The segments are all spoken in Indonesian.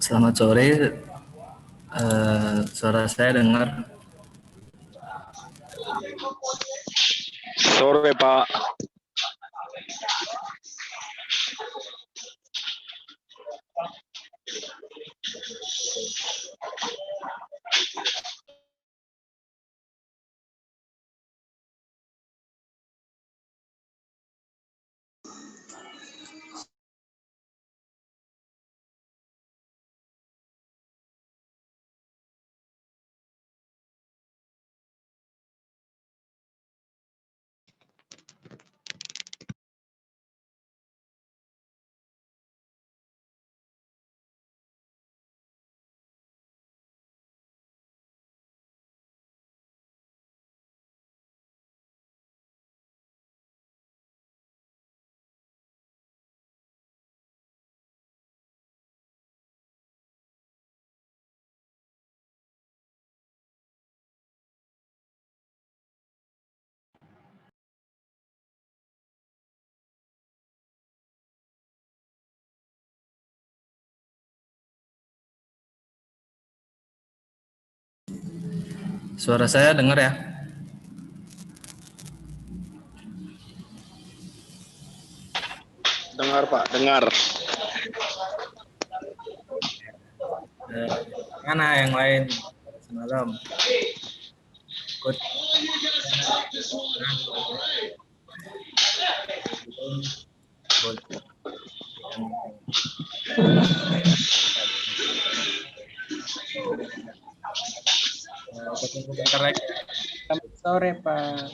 Selamat sore, suara saya dengar. Sore Pak. Suara saya dengar ya? Dengar Pak, dengar. Mana yang lain semalam? Ikut. Bentar lagi. Selamat sore Pak.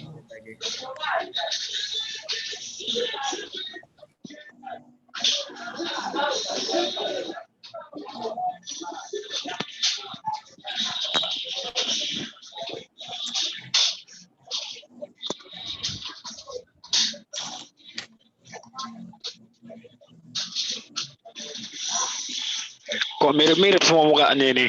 Kok mirip-mirip semua mukanya ini?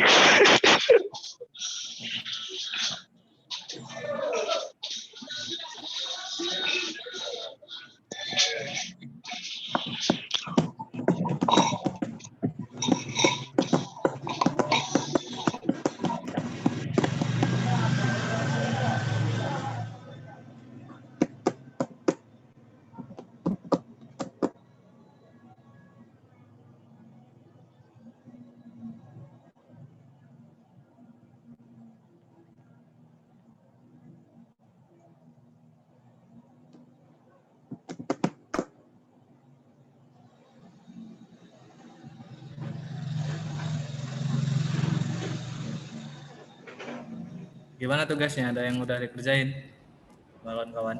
Gimana tugasnya? Ada yang udah dikerjain, kawan-kawan?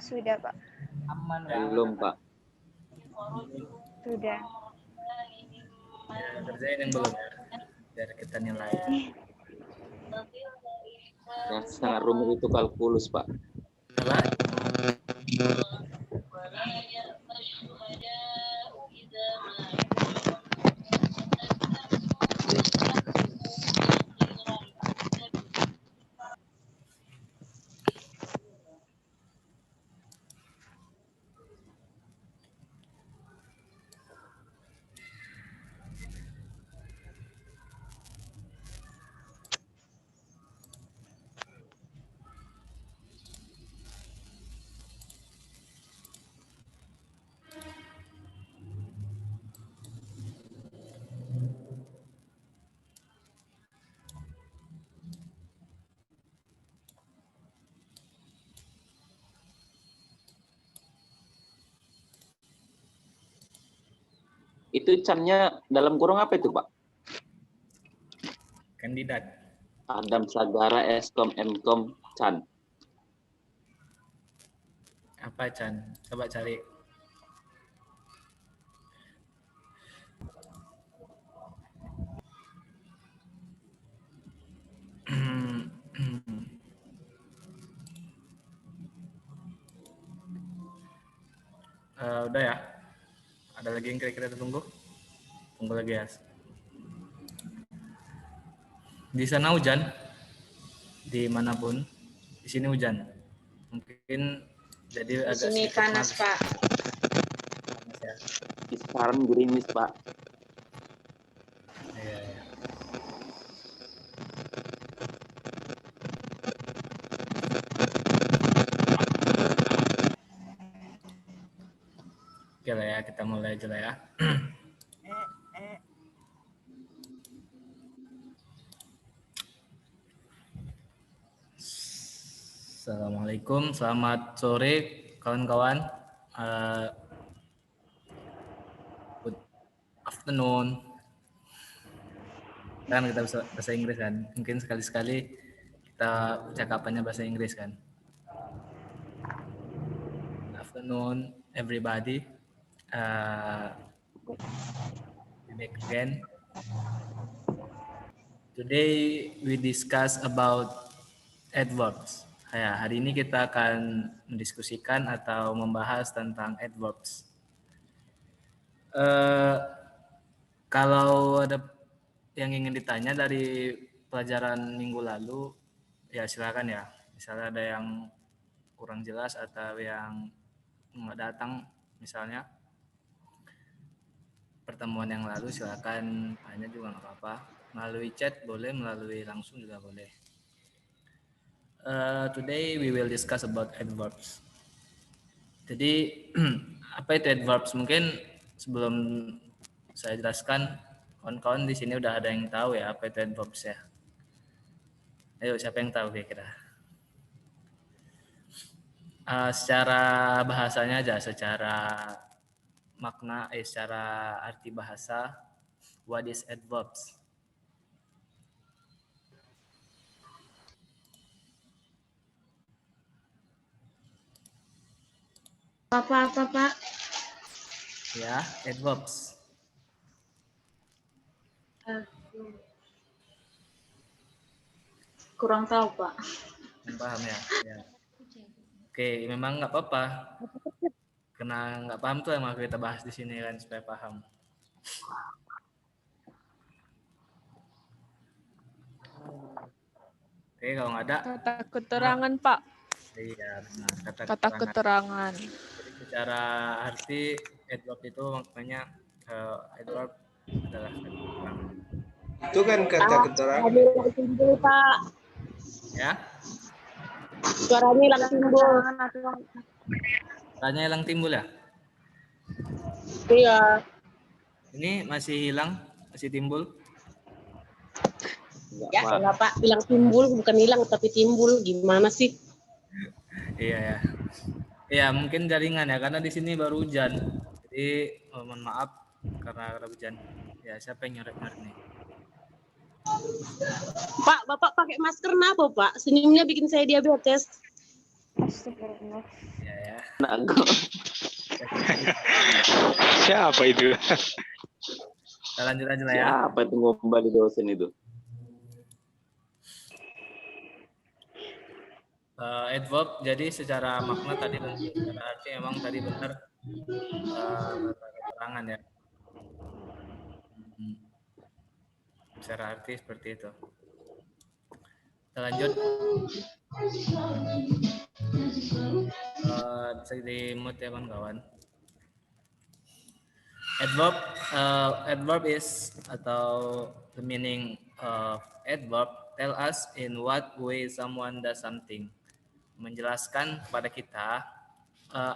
Sudah, Pak. Aman. Belum, Pak. Sudah. Ya, kerjain yang belum ya, biar kita nilai. Yang sangat rumit itu kalkulus, Pak. Apa? Itu cannya dalam kurung apa itu, Pak? Kandidat. Adam Sagara, Eskom, Mkom, Chan. Apa Chan? Coba cari. Udah ya. Ada lagi yang kira-kira tunggu? Tunggu lagi ya. Di sana hujan? Dimanapun? Di sini hujan? Mungkin jadi Di agak sini sedikit panas, Pak. panas ya. Sekarang gerimis, Pak. Iya, iya. Oke lah ya, kita mulai aja lah ya. Assalamualaikum, selamat sore kawan-kawan. Good afternoon. Kan kita bisa bahasa Inggris kan. Mungkin sekali-sekali kita percakapannya bahasa Inggris kan. Good afternoon everybody. We back again. Today we discuss about adverbs. Ya, hari ini kita akan mendiskusikan atau membahas tentang adverbs. Kalau ada yang ingin ditanya dari pelajaran minggu lalu, ya silakan ya. Misalnya ada yang kurang jelas atau yang nggak datang, misalnya pertemuan yang lalu, silakan tanya juga nggak apa-apa. Melalui chat boleh, melalui langsung juga boleh. Today we will discuss about adverbs. Jadi apa itu adverbs? Mungkin sebelum saya jelaskan, kawan-kawan di sini udah ada yang tahu ya apa itu adverbs ya. Ayo, siapa yang tahu kira-kira? Secara bahasanya aja, secara makna, secara arti bahasa, what is adverbs? Apa, Pak? Ya, adverbs. Kurang tahu, Pak. Paham ya? Ya. Oke, memang nggak apa-apa. Karena nggak paham tuh yang mau kita bahas di sini kan supaya paham. Oke, kalau nggak ada. Kata keterangan, Pak. Iya, benar. Kata keterangan. Jadi secara arti adverb itu maknanya adverb adalah kata keterangan. Itu kan kata keterangan. Hilang timbul, Pak. Ya, Suaranya hilang timbul. tanya hilang timbul ya. Iya. Ini masih hilang, masih timbul. Ya, salah, Pak. Hilang timbul, bukan hilang tapi timbul. Gimana sih? Iya ya. Iya, mungkin jaringan ya karena di sini baru hujan. Jadi mohon maaf karena hujan. Ya, siapa yang nyoret-nyoret nih? Pak, Bapak pakai masker kenapa, Pak? Senyumnya bikin saya diabetes. Astagfirullah. Iya ya. Nago. Siapa itu? Kita lanjut aja lah ya. Siapa itu ngombal di dosen itu? Adverb jadi secara makna tadi benar, secara arti memang tadi benar keterangan ya. Secara arti seperti itu. Kita lanjut. Bisa di mute ya kawan-kawan. Adverb is atau the meaning of adverb tell us in what way someone does something. Menjelaskan kepada kita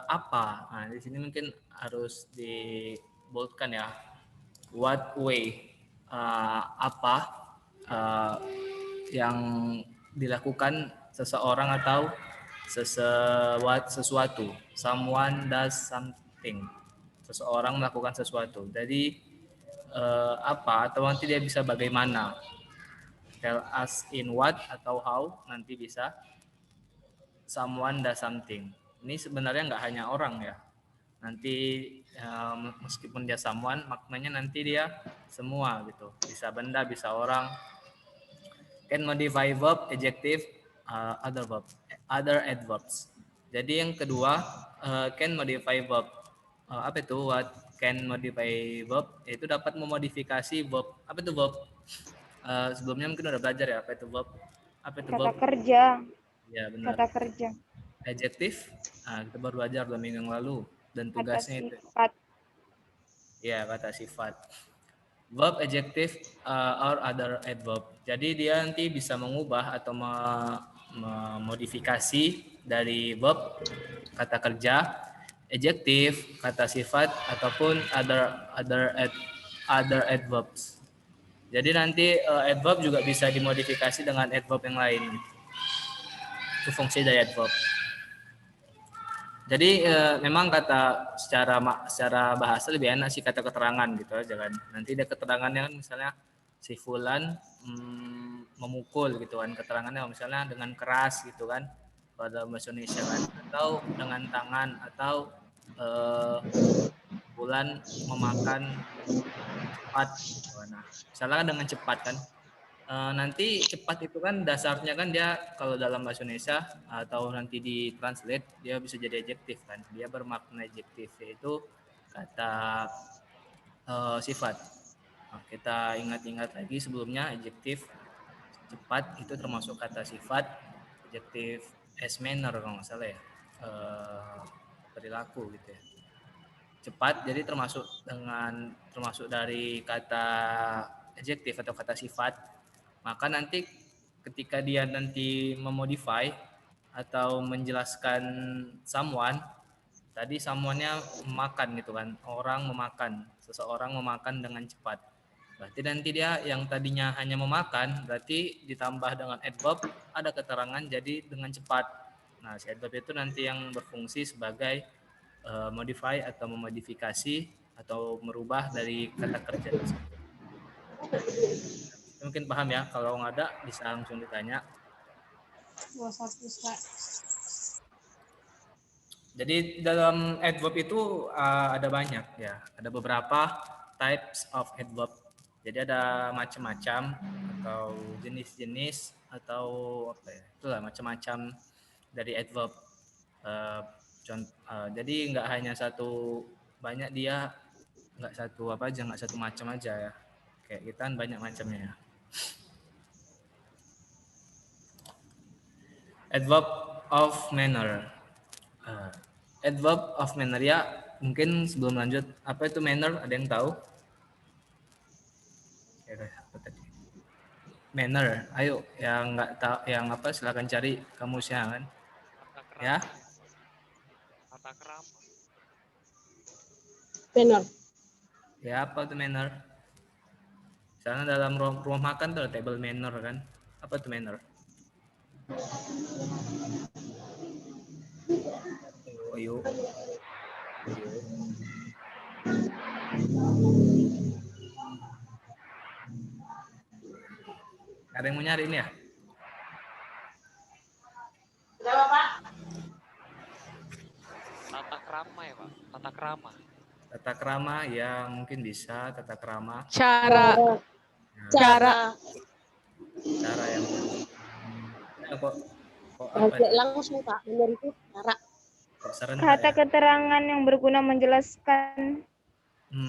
apa. Nah, di sini mungkin harus diboldkan ya. What way, apa yang dilakukan seseorang atau sesuatu. Someone does something. Seseorang melakukan sesuatu. Jadi apa atau nanti dia bisa bagaimana. Tell us in what atau how, nanti bisa someone does something. Ini sebenarnya nggak hanya orang ya. Nanti meskipun dia someone, maknanya nanti dia semua gitu. Bisa benda, bisa orang. Can modify verb, adjective, other adverbs. Jadi yang kedua, can modify verb. apa itu what can modify verb? Itu dapat memodifikasi verb. Apa itu verb? Sebelumnya mungkin udah belajar ya apa itu verb? Apa itu Kata verb? kerja. Ya benar. Kata kerja. Adjektif. Kita baru belajar 2 minggu yang lalu dan Kata tugasnya itu. sifat. Ya, kata sifat. Verb, adjective, or other adverb. Jadi dia nanti bisa mengubah atau memodifikasi dari verb, kata kerja, adjective, kata sifat, ataupun other adverbs. Jadi nanti adverb juga bisa dimodifikasi dengan adverb yang lain. Itu fungsi dari adverb. Jadi memang kata secara bahasa lebih enak sih kata keterangan gitu aja kan. Nanti ada keterangannya kan misalnya si fulan memukul gitu kan. Keterangannya misalnya dengan keras gitu kan. Pada bahasa Indonesia kan. Atau dengan tangan atau fulan memakan cepat. Nah, misalnya dengan cepat kan. Nanti cepat itu kan dasarnya kan dia kalau dalam bahasa Indonesia atau nanti di translate dia bisa jadi adjektif kan, dia bermakna adjektif yaitu kata sifat. Nah, kita ingat-ingat lagi sebelumnya adjektif cepat itu termasuk kata sifat, adjektif as manner kalau nggak salah ya, perilaku gitu ya. Cepat jadi termasuk dari kata adjektif atau kata sifat. Maka nanti ketika dia nanti memodify atau menjelaskan someone, tadi someone-nya memakan gitu kan, seseorang memakan dengan cepat. Berarti nanti dia yang tadinya hanya memakan, berarti ditambah dengan adverb, ada keterangan jadi dengan cepat. Nah, si adverb itu nanti yang berfungsi sebagai modify atau memodifikasi atau merubah dari kata kerja tersebut. Mungkin paham ya, kalau nggak ada bisa langsung ditanya. Jadi dalam adverb itu ada banyak ya, ada beberapa types of adverb. Jadi ada macam-macam atau jenis-jenis atau apa ya, itulah macam-macam dari adverb. Jadi nggak hanya satu, banyak dia nggak satu macam aja ya. Kayak kita kan banyak macamnya ya. Adverb of manner. Adverb of manner ya, mungkin sebelum lanjut, apa itu manner? Ada yang tahu? Apa tadi? Manner. Ayo, yang nggak tahu, yang apa? Silakan cari kamusnya kan. Ya. Tata krama. Manner. Ya, apa itu manner? Misalnya dalam rumah makan tuh ada table manner kan. Apa itu manner? Ayo. Ada yang mau nyari ini ya? Jawab, Pak. Tata krama ya, Pak. Tata krama. Tata krama ya, mungkin bisa tata krama. Cara Yang kok apa itu? Langsung Pak, benar itu cara. Kata keterangan yang berguna menjelaskan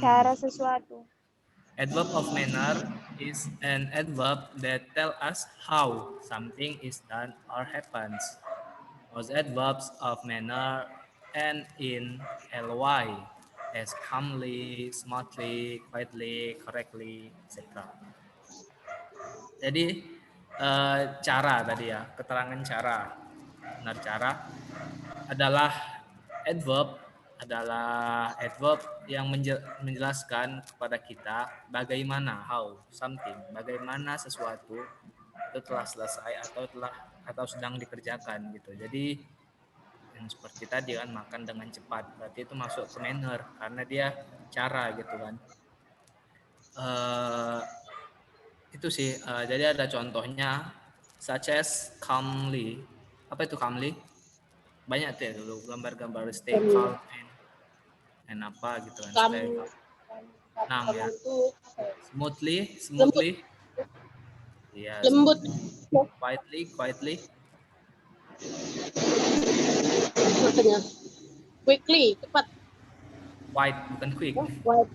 cara sesuatu. Adverb of manner is an adverb that tell us how something is done or happens. Most adverbs of manner end in ly, as calmly, smoothly, quietly, correctly, etc. Jadi cara tadi ya, keterangan cara, benar cara adalah adverb yang menjelaskan kepada kita bagaimana bagaimana sesuatu itu telah selesai atau sedang dikerjakan gitu. Jadi yang seperti tadi kan, makan dengan cepat, berarti itu masuk ke manner karena dia cara gitu kan. Itu sih, jadi ada contohnya such as calmly. Apa itu calmly? Banyak tuh ya dulu gambar-gambar stay calm and apa gitu kan, stay tenang ya, smoothly ya, lembut, quietly makanya quickly, cepat. Quiet, bukan quick. Quiet.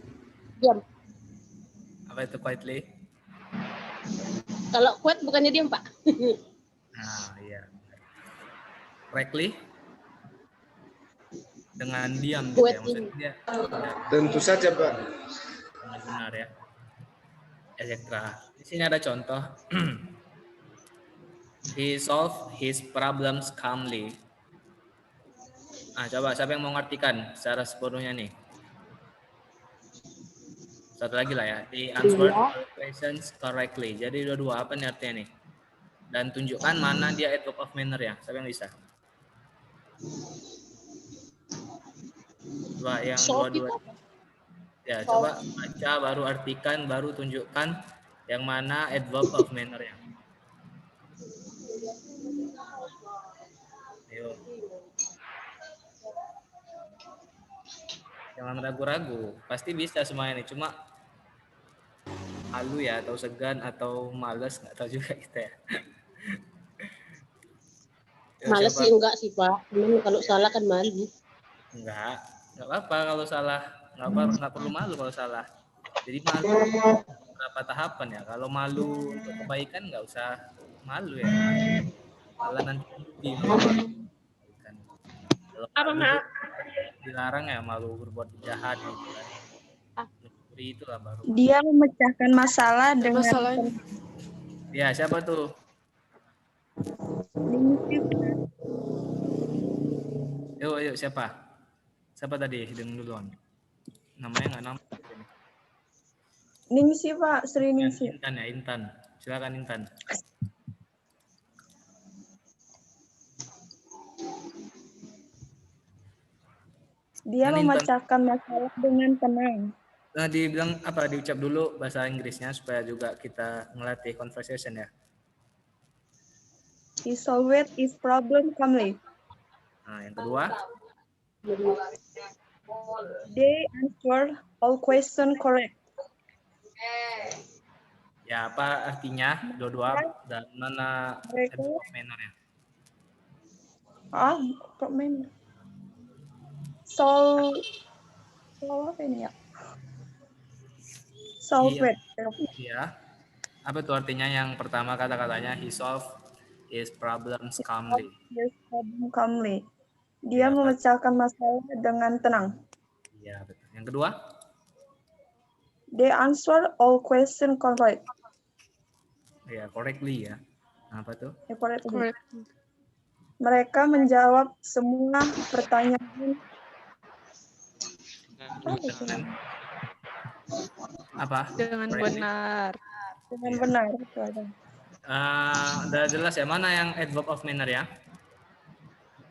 Diam. Apa itu quietly? Kalau quiet bukannya diam, Pak. Nah, iya. Correctly? Dengan diam gitu ya, maksudnya dia Tentu saja, Pak. benar ya. Etc. Di sini ada contoh. He solved his problems calmly. Nah, coba siapa yang mau ngartikan secara sepenuhnya nih? Satu lagi lah ya. He answered all questions correctly. Jadi dua-dua apa nih artinya nih? Dan tunjukkan mana dia adverb of manner ya. Siapa yang bisa? Coba yang dua-dua. Ya, coba baca, baru artikan, baru tunjukkan yang mana adverb of manner ya. Ayo. Jangan ragu-ragu, pasti bisa semuanya nih. Cuma malu ya, atau segan, atau males, nggak tahu juga kita ya. Males sih enggak sih, Pak. Kalau salah kan malu. Enggak apa-apa kalau salah. Nggak perlu malu kalau salah. Jadi malu berapa tahapan ya. Kalau malu untuk kebaikan nggak usah malu ya. Malah nanti malu. Kalau malu dilarang ya, malu berbuat jahat gitu kan. Itulah baru. Dia memecahkan masalah dengan Ya, siapa tuh? Yuk, siapa? Siapa tadi? Hidung duluan. Namanya nggak nampak. Ningsi, Pak. Sri Ningsi. Intan ya, Intan. Silakan Intan. Dia memecahkan masalah dengan tenang. Nah, dibilang apa? Diucap dulu bahasa Inggrisnya supaya juga kita ngelatih conversation ya. He solved his problem calmly. Nah, yang kedua. They answered all questions correct. Ya, apa artinya? Dua-dua dan mana adverb of manner ya? Adverb manner. Solve apa ini ya? Solve. Iya. Apa tuh artinya yang pertama kata-katanya? He solved his problems calmly. His problem calmly. Dia memecahkan masalah dengan tenang. Iya, betul. Yang kedua? They answer all questions correct. Ya, correctly ya. Apa tuh? Correctly. Mereka menjawab semua pertanyaan. Apa? Dengan benar. Dengan benar. Udah jelas ya, mana yang adverb of manner ya?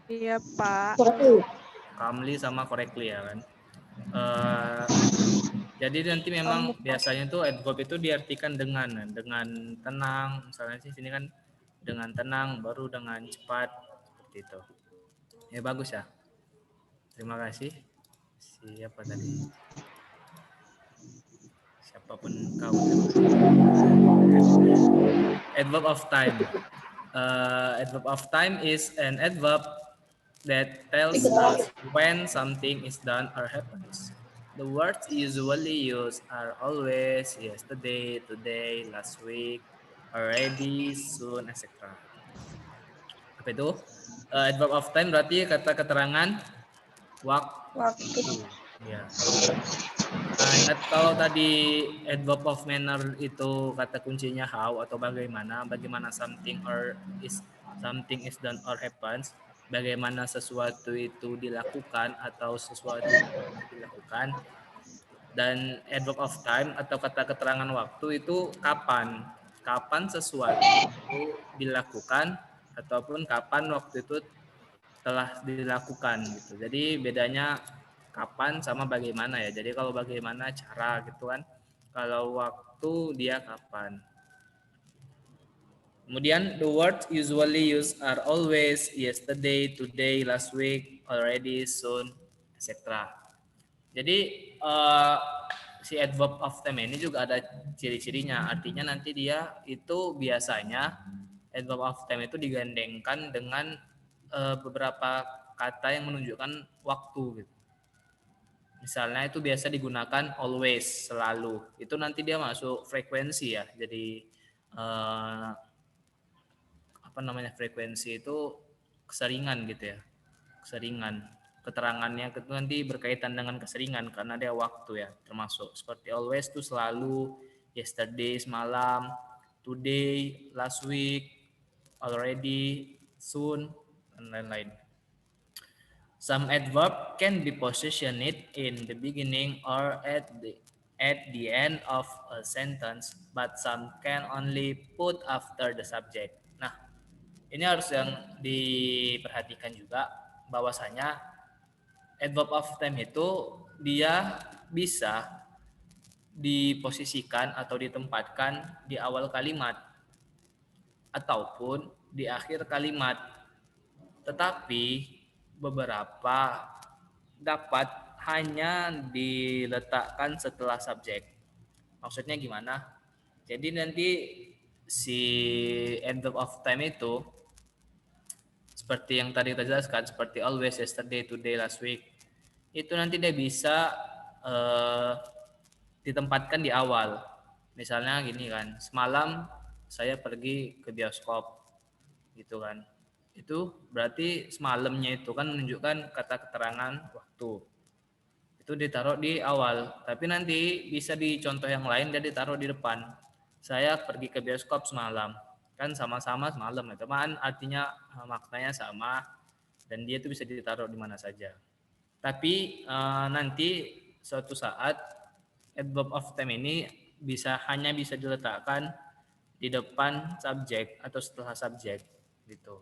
Iya, Pak. Calmly sama correctly ya kan. Jadi nanti memang biasanya tuh adverb itu diartikan dengan tenang. Misalnya sih sini kan dengan tenang, baru dengan cepat seperti itu. Ya bagus ya. Terima kasih. Siapa tadi? Siapapun kau. Adverb of time. Adverb of time is an adverb that tells us when something is done or happens. The words usually used are always, yesterday, today, last week, already, soon, etc. Apa itu? Adverb of time berarti kata keterangan waktu. Ya. Nah, ingat kalau tadi adverb of manner itu kata kuncinya how atau bagaimana something is done or happens, bagaimana sesuatu itu dilakukan atau sesuatu dilakukan. Dan adverb of time atau kata keterangan waktu itu kapan sesuatu itu dilakukan ataupun kapan waktu itu telah dilakukan gitu. Jadi bedanya kapan sama bagaimana ya. Jadi kalau bagaimana cara gitu kan. Kalau waktu dia kapan. Kemudian the words usually used are always, yesterday, today, last week, already, soon, etc. Jadi si adverb of time ini juga ada ciri-cirinya. Artinya nanti dia itu biasanya adverb of time itu digandengkan dengan beberapa kata yang menunjukkan waktu gitu. Misalnya itu biasa digunakan always, selalu. Itu nanti dia masuk frekuensi ya. Jadi apa namanya, frekuensi itu keseringan gitu ya. Keseringan. Keterangannya itu nanti berkaitan dengan keseringan karena dia waktu ya, termasuk seperti always itu selalu, yesterday semalam, today, last week, already, soon, dan lain-lain. Some adverb can be positioned in the beginning or at the end of a sentence, but some can only put after the subject. Nah, ini harus yang diperhatikan juga bahwasanya adverb of time itu dia bisa diposisikan atau ditempatkan di awal kalimat ataupun di akhir kalimat. Tetapi beberapa dapat hanya diletakkan setelah subjek. Maksudnya gimana? Jadi nanti si adverb of time itu seperti yang tadi kita jelaskan, seperti always, yesterday, today, last week, itu nanti dia bisa ditempatkan di awal. Misalnya gini kan, semalam saya pergi ke bioskop, gitu kan. Itu berarti semalamnya itu kan menunjukkan kata keterangan waktu. Itu ditaruh di awal. Tapi nanti bisa di contoh yang lain dia ditaruh di depan. Saya pergi ke bioskop semalam. Kan sama-sama semalam ya, teman. Artinya maknanya sama dan dia itu bisa ditaruh di mana saja. Tapi nanti suatu saat adverb of time ini hanya bisa diletakkan di depan subjek atau setelah subjek gitu.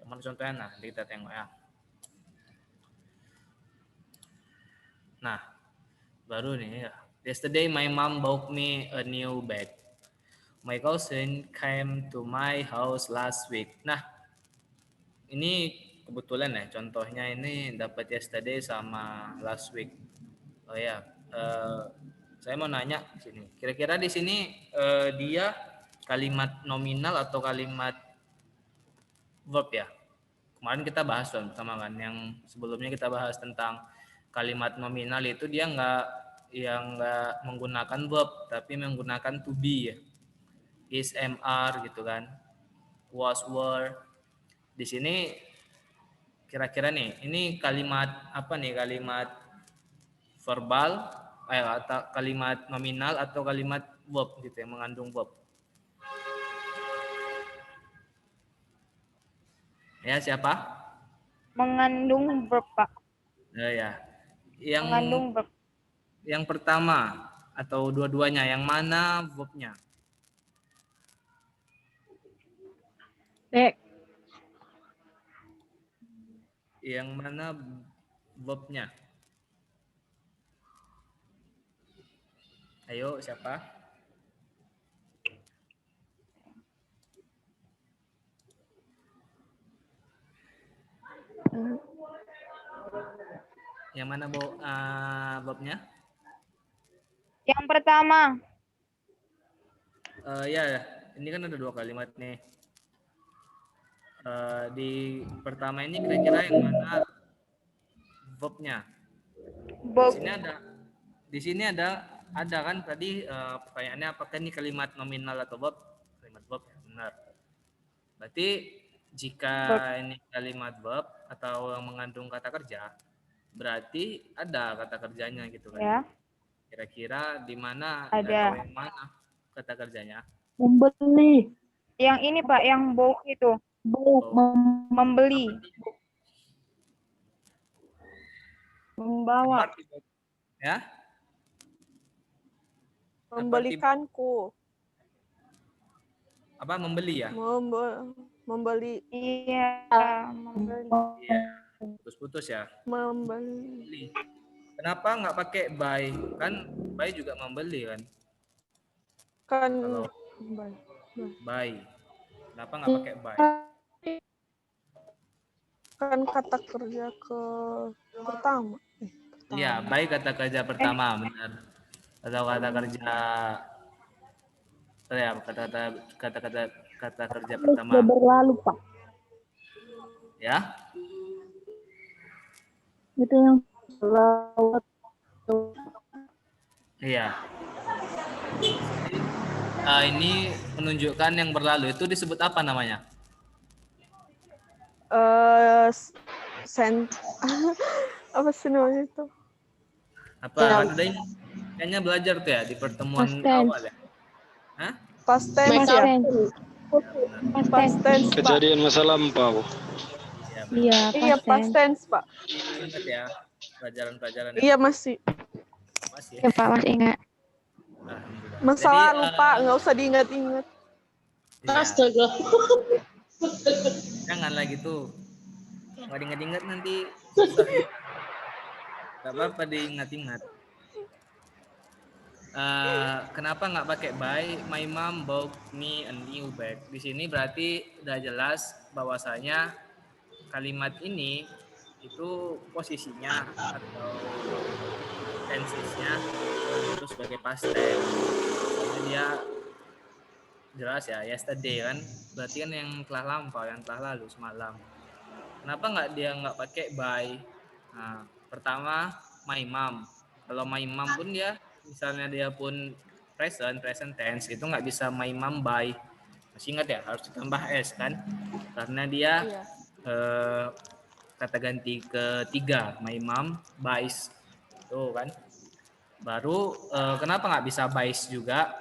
Mana contohnya? Nah, kita tengok ya. Nah, baru nih ya. Yesterday my mom bought me a new bag. My cousin came to my house last week. Nah, ini kebetulan ya, contohnya ini dapat yesterday sama last week. Oh ya, saya mau nanya di sini. Kira-kira di sini dia kalimat nominal atau kalimat verb ya? Kemarin kita bahas sama kan, yang sebelumnya kita bahas tentang kalimat nominal itu dia nggak menggunakan verb tapi menggunakan to be ya. Is, am, are gitu kan. Was, were. Di sini kira-kira nih, ini kalimat apa nih? Kalimat verbal atau kalimat nominal atau kalimat verb gitu yang mengandung verb. Ya, siapa? Mengandung verb, Pak. Ya. Yang Mengandung verb. Yang pertama atau dua-duanya, yang mana verbnya? Yang mana verbnya? Ayo, siapa? Yang mana verbnya? Yang pertama. Ya, ini kan ada dua kalimat nih. Di pertama ini kira-kira yang mana verbnya? Di sini ada kan tadi pertanyaannya apakah ini kalimat nominal atau verb? Kalimat verb ya, benar. Berarti jika ini kalimat verb atau yang mengandung kata kerja, berarti ada kata kerjanya gitu kan. Ya. Kira-kira di mana Ada. atau yang mana kata kerjanya? Membeli. Yang ini Pak, yang bau itu. Membeli. Membawa. Ya? Membelikanku. Apa membeli ya? Membeli. Iya, membeli. Iya. Putus-putus ya. Membeli. Kenapa nggak pakai buy? Kan buy juga membeli kan? Kan Kalau buy. Kenapa nggak pakai buy? kan kata kerja pertama. Iya, buy kata kerja pertama, benar. Atau kata kerja kata kerja pertama. Sudah berlalu, Pak. Ya? Itu yang lewat. Iya. Ini menunjukkan yang berlalu itu disebut apa namanya? Sen apa sih namanya itu? Apa ada yang kayaknya belajar tuh ya di pertemuan Past tense. awal ya? Hah? Past tense Past ya? tense. Past Past tense. tense, Pak. Kejadian masa lampau. Iya, Iya, Iya, past past tense. tense, Pak. ingat ya pelajaran-pelajaran Iya, masih. masih. Ya Pak, masih ingat. Alhamdulillah. Masa Jadi, lalu, Pak. Nggak usah diingat-ingat. iya, Astaga. janganlah gitu. Nggak diingat-ingat nanti susah. Gak apa-apa diingat-ingat. Kenapa nggak pakai by? My mom bought me a new bag. Di sini berarti udah jelas bahwasanya kalimat ini itu posisinya atau tensesnya itu sebagai past tense. Karena dia jelas ya yesterday kan, berarti kan yang telah lampau, yang telah lalu semalam. Kenapa nggak pakai by? Nah, pertama my mom. Kalau my mom pun dia misalnya dia pun present tense itu nggak bisa my mom by. Masih ingat ya, harus ditambah s kan? Karena dia Iya. kata ganti ketiga my mom buys. Tuh kan. Baru kenapa nggak bisa buys juga?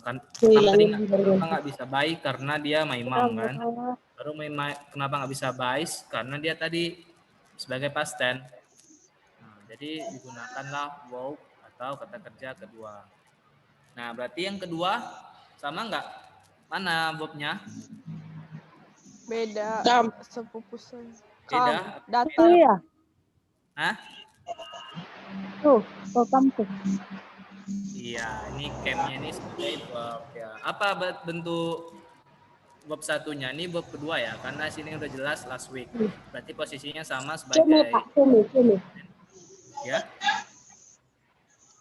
Kan kenapa nggak bisa buy karena dia my mom kan? Baru kenapa nggak bisa buys karena dia tadi sebagai past tense. Nah, jadi digunakanlah verb atau kata kerja kedua. Nah, berarti yang kedua sama nggak? Mana verbnya? Beda. Kam. Sepupu saya. Beda. Datang. Iya. Hah? Tuh, kampus. Iya, ini camp-nya ini sebagai verb ya. Apa bentuk verb satunya? Ini verb kedua ya, karena sini udah jelas last week. Berarti posisinya sama sebagai ya.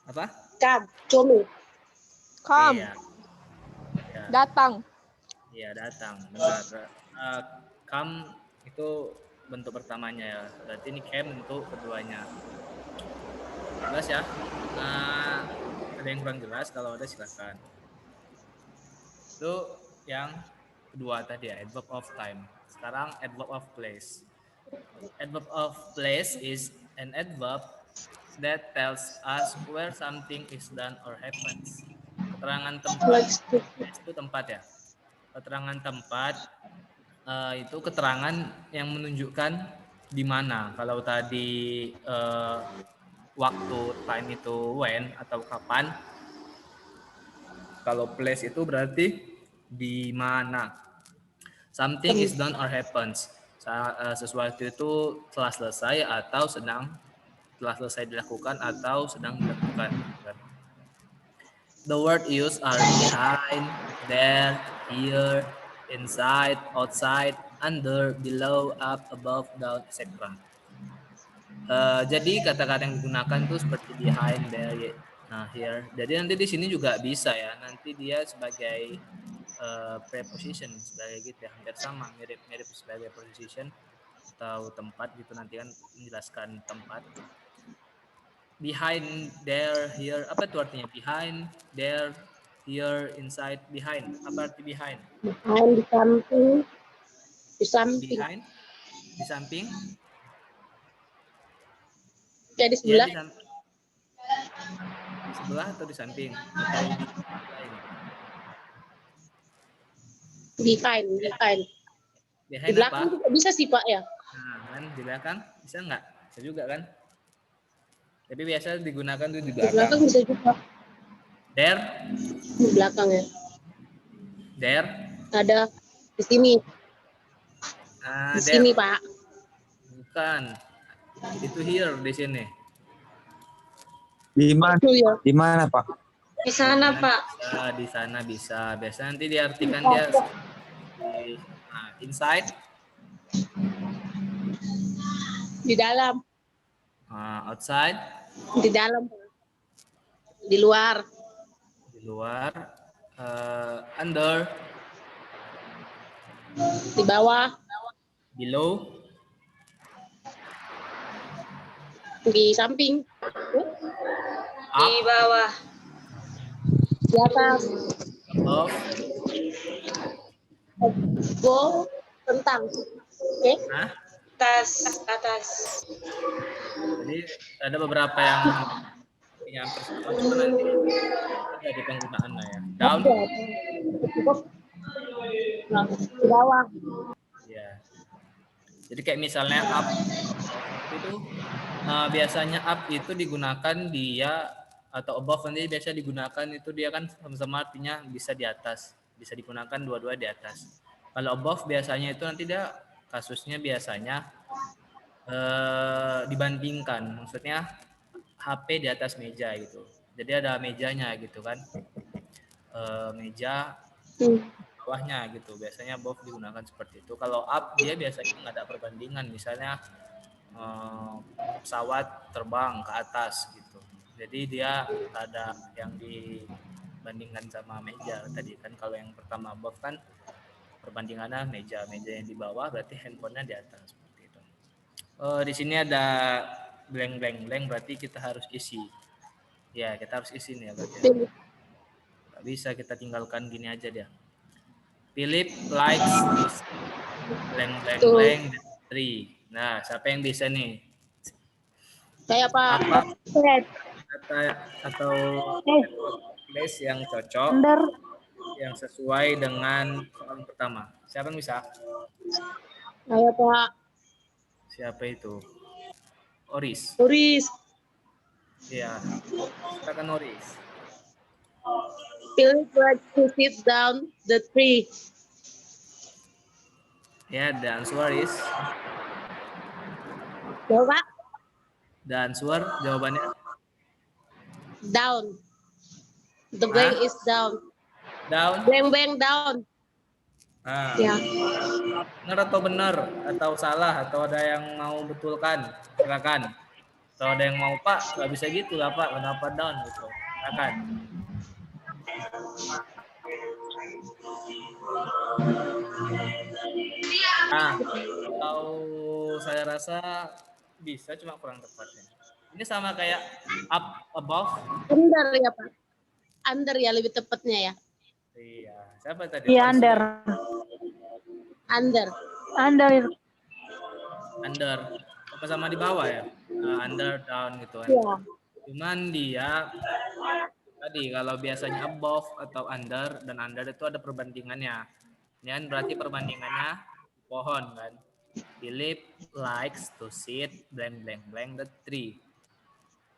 Apa? Kam. Come. Come. Iya. Ya. Datang. Iya, datang. Benar. Come itu bentuk pertamanya ya. Berarti ini camp bentuk keduanya. Jelas ya? Ada yang kurang jelas, kalau ada silakan. Itu yang kedua tadi ya, adverb of time. Sekarang adverb of place. Adverb of place is an adverb that tells us where something is done or happens. Keterangan tempat itu tempat ya. Keterangan tempat itu keterangan yang menunjukkan di mana. Kalau tadi waktu, time itu when atau kapan. Kalau place itu berarti di mana. Something is done or happens. Sesuatu itu telah selesai atau telah selesai dilakukan atau sedang dilakukan. The word used are behind, there, here, inside, outside, under, below, up, above, down, etc. Jadi kata-kata yang digunakan tuh seperti behind, there, here. Jadi nanti di sini juga bisa ya. Nanti dia sebagai preposition sebagai gitu ya, hampir sama, mirip-mirip sebagai preposition atau tempat gitu, nanti kan menjelaskan tempat. Behind, there, here, apa itu artinya? Behind, there, here, inside, behind. Apa arti behind? Behind, di samping. Di samping. Behind, di samping. Ya, di sebelah. Ya, di sebelah atau di samping? Atau Behind. behind Di belakang apa? juga bisa sih Pak ya. Nah, kan di belakang bisa nggak? Bisa juga kan? Tapi biasa digunakan tuh di Di belakang. belakang bisa juga. There, Di belakang ya. there. Ada di sini. Nah, Di there. sini Pak. Bukan. Itu here di sini. Di mana? Betul ya. Di mana, Pak? Di sana Pak. Di sana bisa. Biasa nanti diartikan dia inside. Di dalam. Outside. Di dalam Pak. Di luar. Di luar. Under. Di bawah. Below. Di samping. Di bawah. Di atas. above, Go. Tentang. Oke. nah. Atas. Jadi ada beberapa yang hampir sama, cuma nanti ada di penggunaannya ya. Down, Di bawah. ya. Jadi kayak misalnya up itu biasanya up itu digunakan dia atau above nanti biasa digunakan itu dia kan sama-sama artinya bisa di atas, bisa digunakan dua-dua di atas. Kalau above biasanya itu nanti dia kasusnya biasanya dibandingkan, maksudnya HP di atas meja gitu. Jadi ada mejanya gitu kan, meja bawahnya gitu. Biasanya above digunakan seperti itu. Kalau up dia biasanya nggak ada perbandingan, misalnya pesawat terbang ke atas gitu. Jadi dia ada yang dibandingkan sama meja tadi kan. Kalau yang pertama above kan perbandingannya meja yang di bawah berarti handphonenya di atas seperti itu. Di sini ada blank berarti kita harus isi. Ya kita harus isi nih ya berarti. Nggak bisa kita tinggalkan gini aja dia. Philip likes blank 3. Nah, siapa yang bisa nih? Saya Pak. Apa atau place yang cocok, yang sesuai dengan soal pertama? Siapa yang bisa? Saya Pak. Siapa itu? Oris. Ya, silakan Oris. Philip likes to sit down the tree. Ya, the answer is. Coba. The answer jawabannya Down. The blank is down. down. Blank down. Nah, Ya. benar atau benar atau salah atau ada yang mau betulkan? Silakan. Atau ada yang mau Pak, nggak bisa gitu lah Pak, kenapa down gitu? Silakan. Nah, kalau saya rasa bisa cuma kurang tepatnya. Ini sama kayak up, above. Under ya Pak. Under ya lebih tepatnya ya. Iya, siapa tadi? Iya, under. Under. Sama-sama di bawah ya. Under, down gitu kan. Iya. Cuman dia tadi kalau biasanya above atau under dan under itu ada perbandingannya. Ini kan berarti perbandingannya pohon kan. Philip likes to sit blank the tree.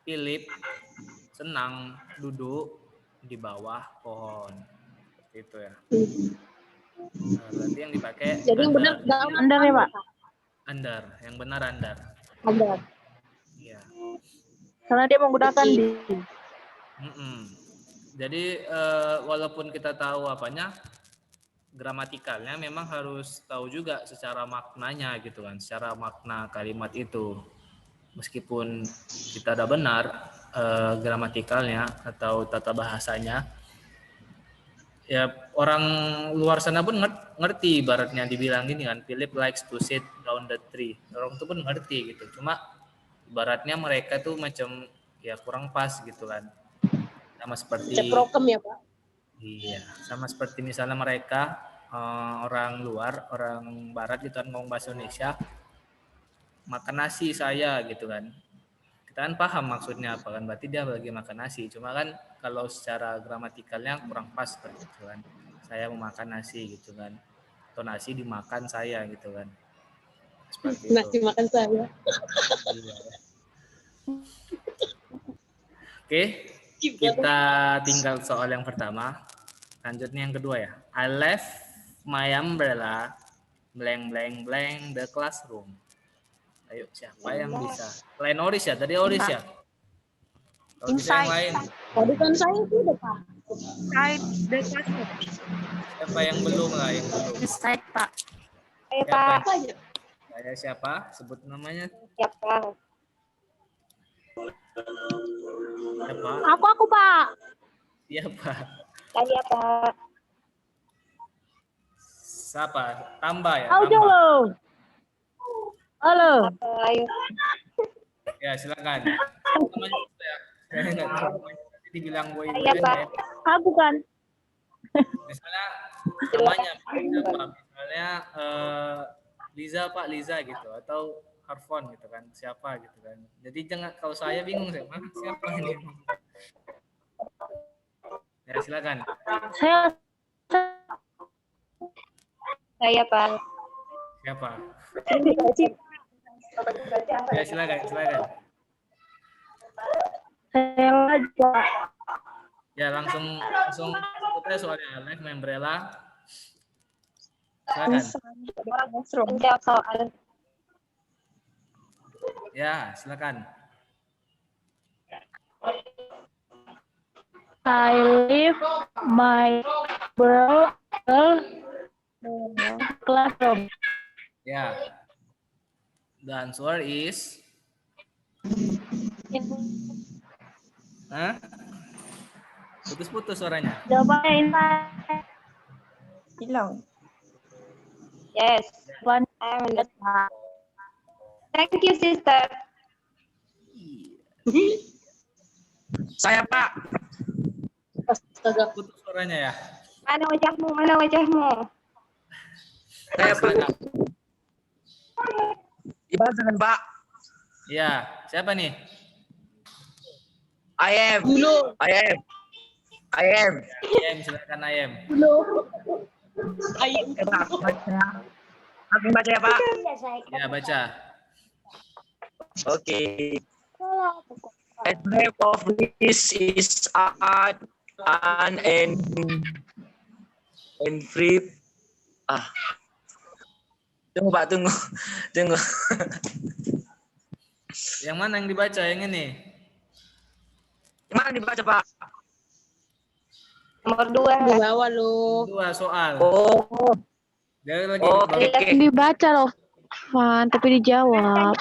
Philip senang duduk di bawah pohon. Seperti itu ya. Nah, berarti yang dipakai Jadi yang benar down. Under ya Pak? Under. Yang benar under. Under. Iya. Karena dia menggunakan di. Jadi walaupun kita tahu apanya, gramatikalnya memang harus tahu juga secara maknanya gitu kan, secara makna kalimat itu. Meskipun kita ada benar gramatikalnya atau tata bahasanya, ya orang luar sana pun ngerti ibaratnya dibilang gini kan, Philip likes to sit down the tree. Orang itu pun ngerti gitu. Cuma ibaratnya mereka tuh macam ya kurang pas gitu kan. Sama seperti Ceprokem ya Pak. Iya, sama seperti misalnya mereka orang luar, orang barat gitu kan ngomong bahasa Indonesia, makan nasi saya gitu kan. Kita kan paham maksudnya apa kan, berarti dia lagi makan nasi. Cuma kan kalau secara gramatikalnya kurang pas seperti itu kan. Saya mau makan nasi gitu kan. Atau nasi dimakan saya gitu kan. Seperti itu. Nasi makan saya. Iya. Oke, kita tinggal soal yang pertama. Lanjutnya yang kedua ya. I left my umbrella blank the classroom. Ayo, siapa yang bisa? Selain Oris ya, tadi Oris ya. Kalau bisa yang lain. Tadi kan saya sudah Pak. Inside the classroom. Siapa yang belum lah, yang belum? Inside Pak. Ayo Siapa? Pak. Apa aja? Saya siapa? Sebut namanya. Siapa? Siapa? Aku Pak. Siapa? Saya Pak. Siapa? Tambah ya. Audio Tambah. lo. Halo. Ayo. Ya silakan. Namanya ya. Saya nggak tahu. Nanti dibilang boy Saya Pak. ya. Ah, bukan. Misalnya namanya siapa? Misalnya Liza Pak Liza gitu atau Harfon gitu kan, siapa gitu kan. Jadi jangan, kalau saya bingung saya, siapa ini? Ya silakan. Saya Pak. Siapa? Ya silakan. Saya Pak. Ya langsung kita soalnya live membrela. Silakan. Menjawab soal. Ya silakan. I leave my brother classroom. Ya. The answer is putus-putus suaranya. Jawabannya inside. Hilang. Yes. One and Thank you, sister. Saya Pak. Astaga. Putus suaranya ya. Mana wajahmu? Saya Pak. Dibalas dengan Pak. Iya, siapa nih? I am. Ayem, silakan Ayem. Ayo. Aku baca ya Pak. Ya, baca. Okay. Address of this is an and free. Tunggu Pak, tunggu. Yang mana yang dibaca? Yang ini? Yang mana dibaca Pak? Nomor 2. Di bawah lo. 2 soal. Oh. Dia lagi Oke. Dibaca loh. Wan, tapi dijawab.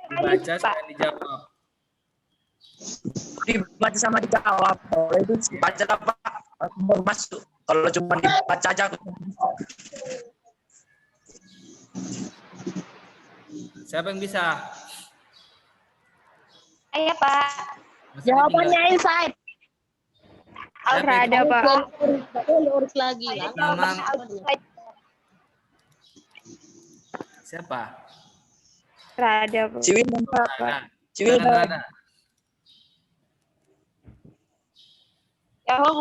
dibaca sekalian dijawab. Dibaca sama dijawab. Kalau itu baca apa? Aku baru masuk. Kalau cuma dibaca aja aku. Siapa yang bisa? Iya, Pak. Masih ditinggal. inside. Siapa itu? Ada, Pak. Lurus lagi ya. Nama siapa? Ada, Pak. Ciwin Ada. Ciwin. Ada.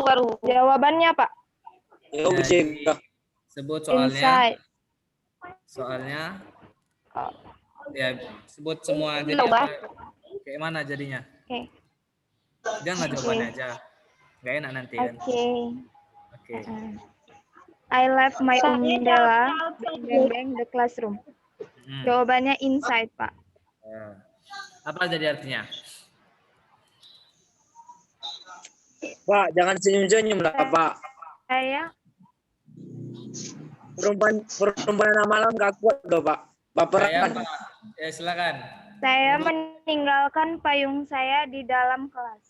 Baru. Jawabannya, Pak. Yo Jadi, bisa. sebut soalnya. Inside. Soalnya. Ya, sebut semua. Jadi Coba. kayak mana jadinya? Oke. Dia nggak jawabannya aja. Nggak enak nanti kan. Oke. I left my umbrella bang the classroom. Jawabannya inside, Pak. Ya. Apa jadi artinya? Pak, jangan senyum-senyum lah Pak. Saya Perempuan malam gak kuat loh Pak. Saya, Baperan. Pak. Ya, silakan. saya meninggalkan payung saya di dalam kelas.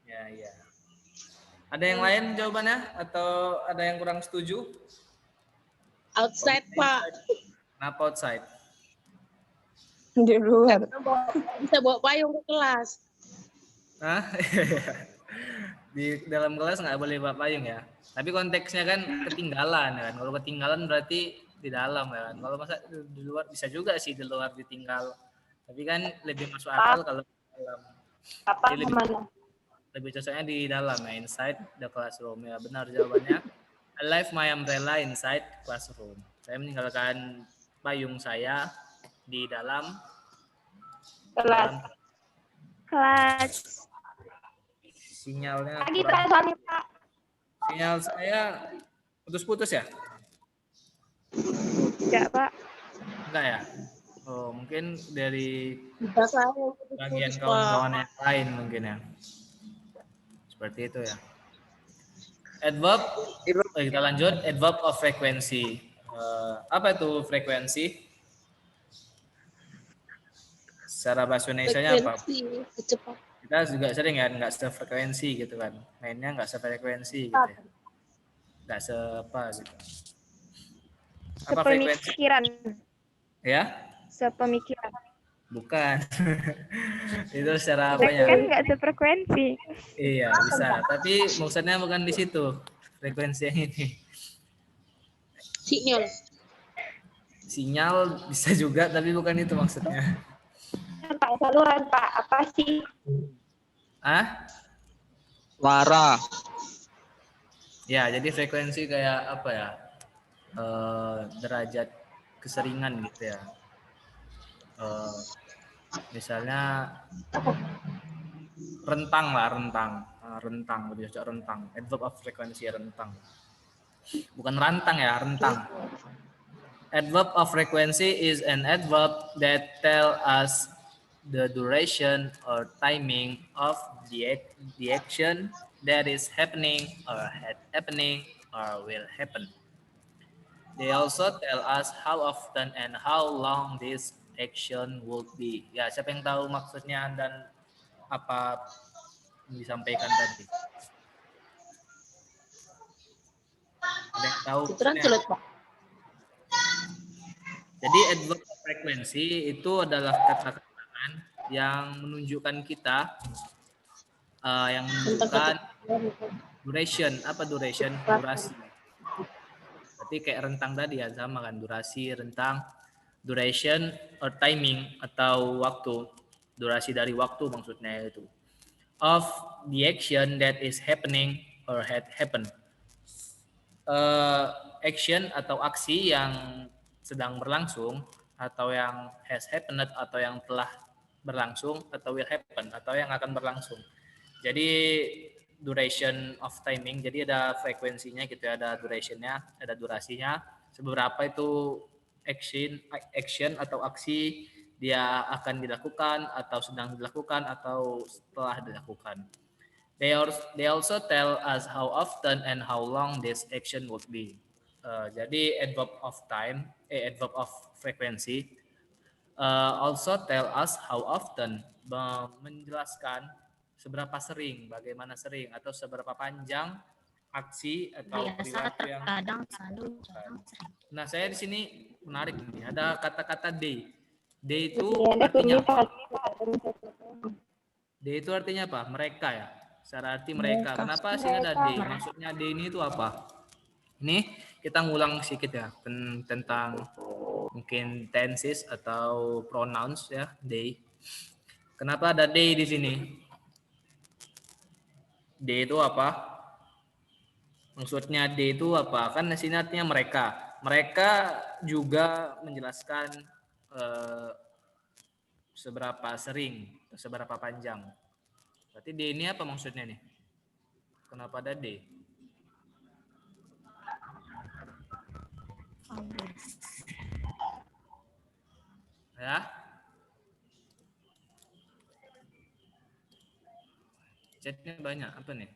Ya. Ada yang lain jawabannya atau ada yang kurang setuju? Outside, Pak. Kenapa outside? Di luar. Bisa bawa payung ke kelas. Hah? Di dalam kelas nggak boleh bawa payung ya. Tapi konteksnya kan ketinggalan ya kan. Kalau ketinggalan berarti di dalam ya kan. Kalau masa di luar bisa juga sih di luar ditinggal. Tapi kan lebih masuk akal kalau di dalam. Apa Jadi lebih cocoknya di dalam ya, inside the classroom ya. Benar jawabannya. I left my umbrella inside classroom. Saya meninggalkan payung saya di dalam kelas. Sinyalnya Lagi kurang. soalnya, Pak. Sinyal saya putus-putus ya? Tidak, Pak. Enggak ya? Oh, mungkin dari Bisa saya bagian putus, Pak. kawan-kawan yang lain mungkin ya. Seperti itu ya. Adverb, kita lanjut. Adverb of frequency. Apa itu frekuensi? Secara bahasa Indonesia-nya apa? Frekuensi, kecepatan. Kita juga sering kan nggak sefrekuensi gitu kan. Mainnya nggak sefrekuensi gitu ya. Nggak seapa gitu. Apa frekuensi? Sepemikiran. Ya? Sepemikiran. Bukan. Itu secara Kan apanya? nggak sefrekuensi. Iya, bisa. Tapi maksudnya bukan di situ. Frekuensi yang ini. Sinyal. Sinyal bisa juga, tapi bukan itu maksudnya. Pak, saluran Pak, apa sih? Ah? Suara. Ya, jadi frekuensi kayak apa ya? Derajat keseringan gitu ya. Misalnya rentang lah, rentang, lebih cocok rentang. Adverb of frekuensi rentang. Bukan rantang ya, rentang. Adverb of frequency is an adverb that tell us the duration or timing of the action that is happening or had happening or will happen. They also tell us how often and how long this action will be. Ya, siapa yang tahu maksudnya dan apa yang disampaikan tadi? Ada yang tahu maksudnya? Jadi adverb of frequency itu adalah kata keterangan yang menunjukkan kita, yang menunjukkan duration. Apa duration? Durasi. Berarti kayak rentang tadi ya, sama kan, durasi, rentang, duration or timing atau waktu, durasi dari waktu maksudnya itu. Of the action that is happening or had happened. Action atau aksi yang sedang berlangsung atau yang has happened atau yang telah berlangsung atau will happen atau yang akan berlangsung. Jadi duration of timing, jadi ada frekuensinya gitu ya, ada durationnya, ada durasinya, seberapa itu action atau aksi dia akan dilakukan atau sedang dilakukan atau setelah dilakukan. They also tell us how often and how long this action would be. Jadi adverb of time, adverb of frequency also tell us how often, menjelaskan seberapa sering, bagaimana sering atau seberapa panjang aksi atau perilaku yang. Nah, saya di sini menarik nih, ada kata-kata day. Day itu artinya apa? Day itu artinya apa? Mereka ya. Secara arti mereka. Kenapa sih ada day? Maksudnya day ini itu apa? Ini kita ngulang sedikit ya tentang mungkin tenses atau pronouns ya, day. Kenapa ada day di sini? Day itu apa? Maksudnya day itu apa? Kan di sini artinya mereka. Mereka juga menjelaskan seberapa sering, seberapa panjang. Berarti day ini apa maksudnya nih? Kenapa ada day? Ya. Chatnya banyak, apa nih?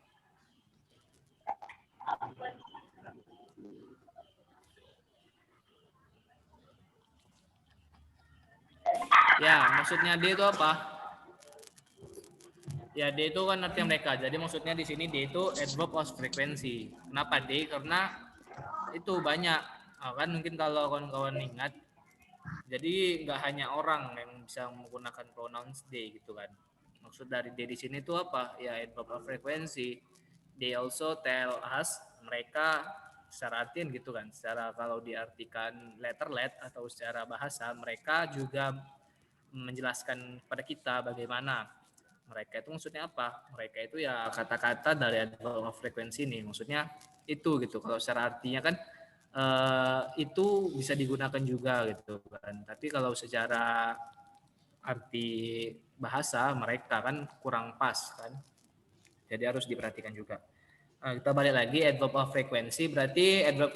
Ya, maksudnya D itu apa? Ya, D itu kan artinya mereka. Jadi maksudnya di sini D itu adverb of frequency. Kenapa D? Karena itu banyak. Kan mungkin kalau kawan-kawan ingat, jadi nggak hanya orang yang bisa menggunakan pronouns they gitu kan. Maksud dari they di sini itu apa? Ya adverb of frequency. They also tell us, mereka secara artian gitu kan. Secara kalau diartikan letterlet atau secara bahasa, mereka juga menjelaskan pada kita bagaimana. Mereka itu maksudnya apa? Mereka itu ya kata-kata dari adverb of frequency ini. Maksudnya itu gitu. Kalau secara artinya kan itu bisa digunakan juga gitu kan. Tapi kalau secara arti bahasa mereka kan kurang pas kan. Jadi harus diperhatikan juga. Nah, kita balik lagi adverb of frequency, berarti adverb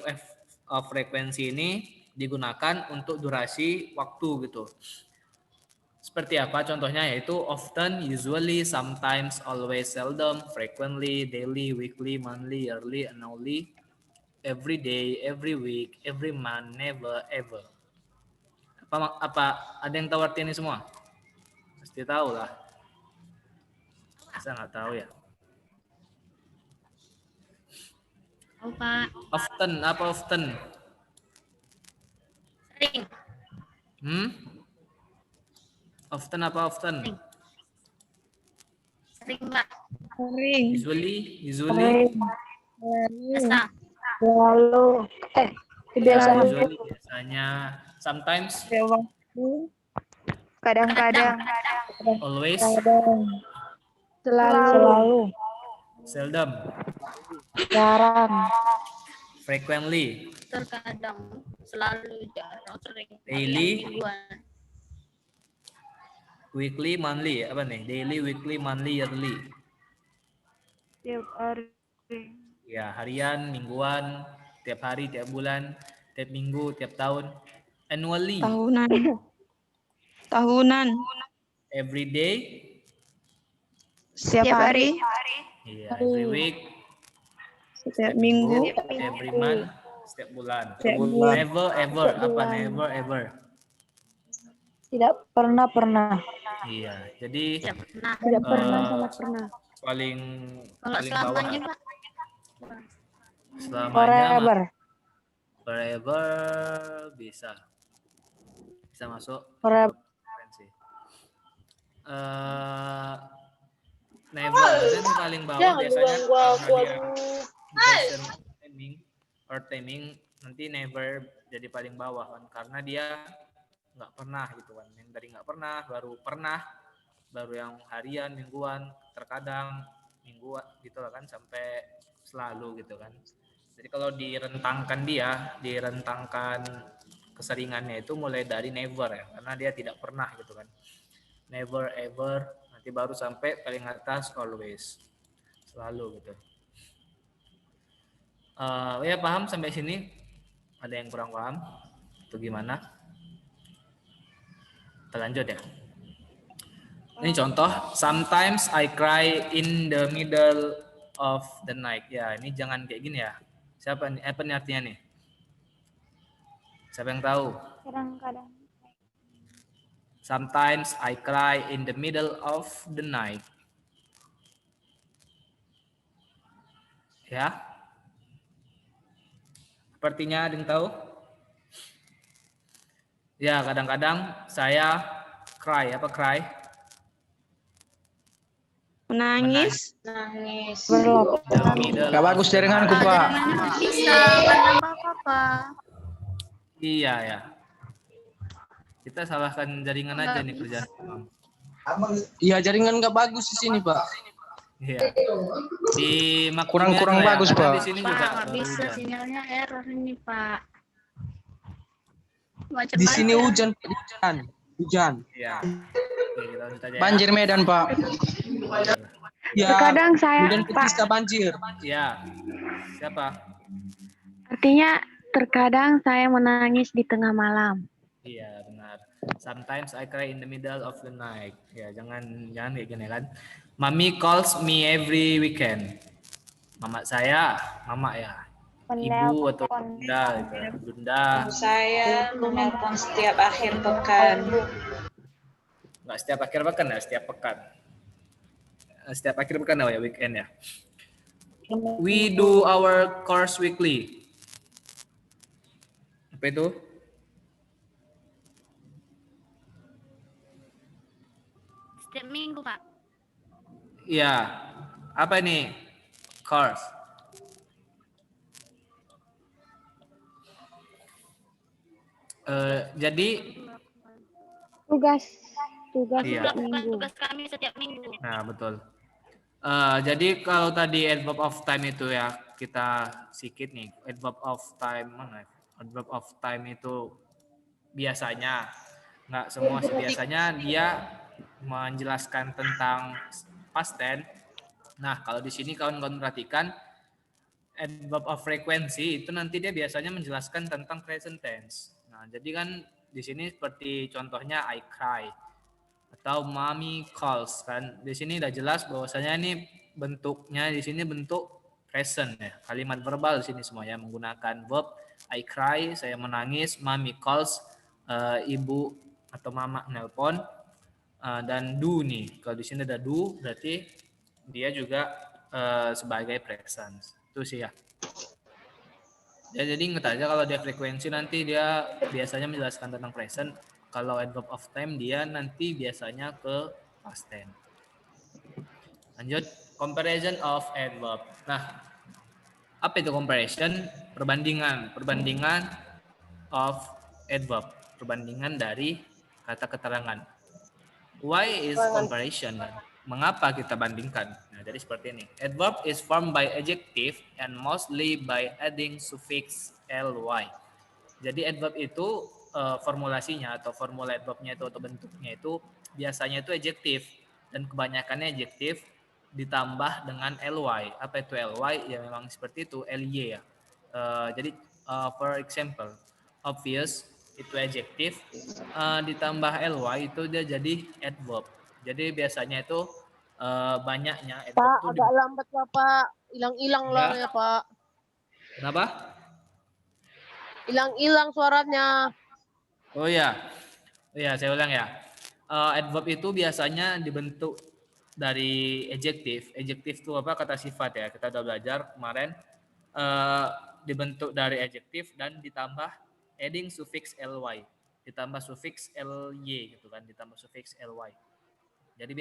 of frequency ini digunakan untuk durasi waktu gitu. Seperti apa contohnya, yaitu often, usually, sometimes, always, seldom, frequently, daily, weekly, monthly, yearly, annually, every day, every week, every month, never, ever. Apa ada yang tahu arti ini semua? Pasti tahu lah. Saya nggak tahu ya. Tahu Pak. Often, apa often? Sering. Often apa often? Sering, Pak. Sering. Usually. Biasa. Selalu. Kebiasaan. Usually biasanya. Sometimes. Ada waktu. Kadang-kadang. Always. Selalu. Seldom. Jarang. Frequently. Terkadang. Selalu, jarang, sering. Daily. Mingguan. Weekly, monthly. Apa nih? Daily, weekly, monthly, yearly. Tiap hari. Ya, harian, mingguan, tiap hari, tiap bulan, tiap minggu, tiap tahun. Annually. Tahunan. Every day. Setiap hari. Iya, every week. Setiap minggu. Every month. Setiap bulan. Setiap bulan. Never ever. Apa never ever? Tidak pernah. Iya, jadi Tidak pernah, sangat pernah. paling Kalau paling bawah selamanya, Pak. selamanya forever bisa masuk referensi. Never itu paling bawah biasanya karena dia timing nanti never jadi paling bawah kan karena dia nggak pernah gitu kan. Yang dari nggak pernah baru yang harian, mingguan, terkadang mingguan gitu lah kan sampai selalu gitu kan. Jadi kalau direntangkan keseringannya itu mulai dari never ya karena dia tidak pernah gitu kan. Never ever nanti baru sampai paling atas always. Selalu gitu. Ya paham sampai sini? Ada yang kurang paham? Itu gimana? Kita lanjut ya. Ini contoh, sometimes I cry in the middle of the night. Ya, ini jangan kayak gini ya. Siapa nih? Apa nih artinya nih? Siapa yang tahu? Kadang-kadang. Sometimes I cry in the middle of the night. Ya. Sepertinya ada yang tahu? Ya, kadang-kadang saya cry. Apa cry? Menangis. Gak bagus jaringanku, Pak. Bisa, karena apa-apa. Iya ya. Kita salahkan jaringan aja nih kerjaan. Iya, jaringan gak bagus di sini, Pak. Iya. Di Kurang bagus, Pak. Di sini juga Nggak bisa, sinyalnya error ini, Pak. Macam Di sini aja. hujan. Iya. Oke, kita lanjut aja ya. Banjir Medan, Pak. Ya, Terkadang saya, hujan Pak. Pitista banjir. Iya. Siapa? Artinya terkadang saya menangis di tengah malam. Iya, benar. Sometimes I cry in the middle of the night. Ya, jangan kayak gini kan. Mami calls me every weekend. Mama saya, mama ya. Ibu atau bunda gitu. Bunda. Saya menelpon setiap akhir pekan. Enggak setiap akhir pekan ya, setiap pekan. Setiap akhir pekan ya, weekend ya. We do our course weekly. Apa itu? Setiap minggu, Pak. Iya. Apa ini? Course. Jadi Tugas iya. minggu. Tugas kami setiap minggu. Nah, betul. Jadi kalau tadi adverb of time itu ya kita sikit nih. Adverb of time mana? Adverb of time itu biasanya nggak semua sih, biasanya dia menjelaskan tentang past tense. Nah, kalau di sini kawan-kawan perhatikan adverb of frequency itu nanti dia biasanya menjelaskan tentang present tense. Nah, jadi kan di sini seperti contohnya I cry atau mommy calls kan. Di sini udah jelas bahwasanya ini bentuknya di sini bentuk present ya. Kalimat verbal di sini semuanya menggunakan verb I cry, saya menangis, mommy calls, ibu atau mama nelpon, dan do nih. Kalau di sini ada do berarti dia juga sebagai present. Itu sih ya. Ya, jadi ingat aja kalau dia frekuensi nanti dia biasanya menjelaskan tentang present. Kalau adverb of time dia nanti biasanya ke past tense. Lanjut, comparison of adverb. Nah, apa itu comparison? Perbandingan of adverb. Perbandingan dari kata keterangan. Why is comparison? Mengapa kita bandingkan? Nah, jadi seperti ini. Adverb is formed by adjective and mostly by adding suffix ly. Jadi adverb itu formulasinya atau formula adverbnya itu atau bentuknya itu biasanya itu adjektif dan kebanyakannya adjektif ditambah dengan ly. Apa itu ly? Ya memang seperti itu, ly ya. Jadi for example, obvious itu adjektif ditambah ly itu dia jadi adverb. Jadi biasanya itu banyaknya adverb Pak, itu agak lambat Bapak. Hilang-hilang lah ya Pak. Kenapa? Hilang-hilang suaranya. Oh iya. Iya, saya ulang ya. Adverb itu biasanya dibentuk dari adjektif. Adjektif itu apa? Kata sifat ya. Kita udah belajar kemarin. Dibentuk dari adjektif dan ditambah adding suffix ly. Ditambah suffix ly gitu kan. Ditambah suffix ly. Jadi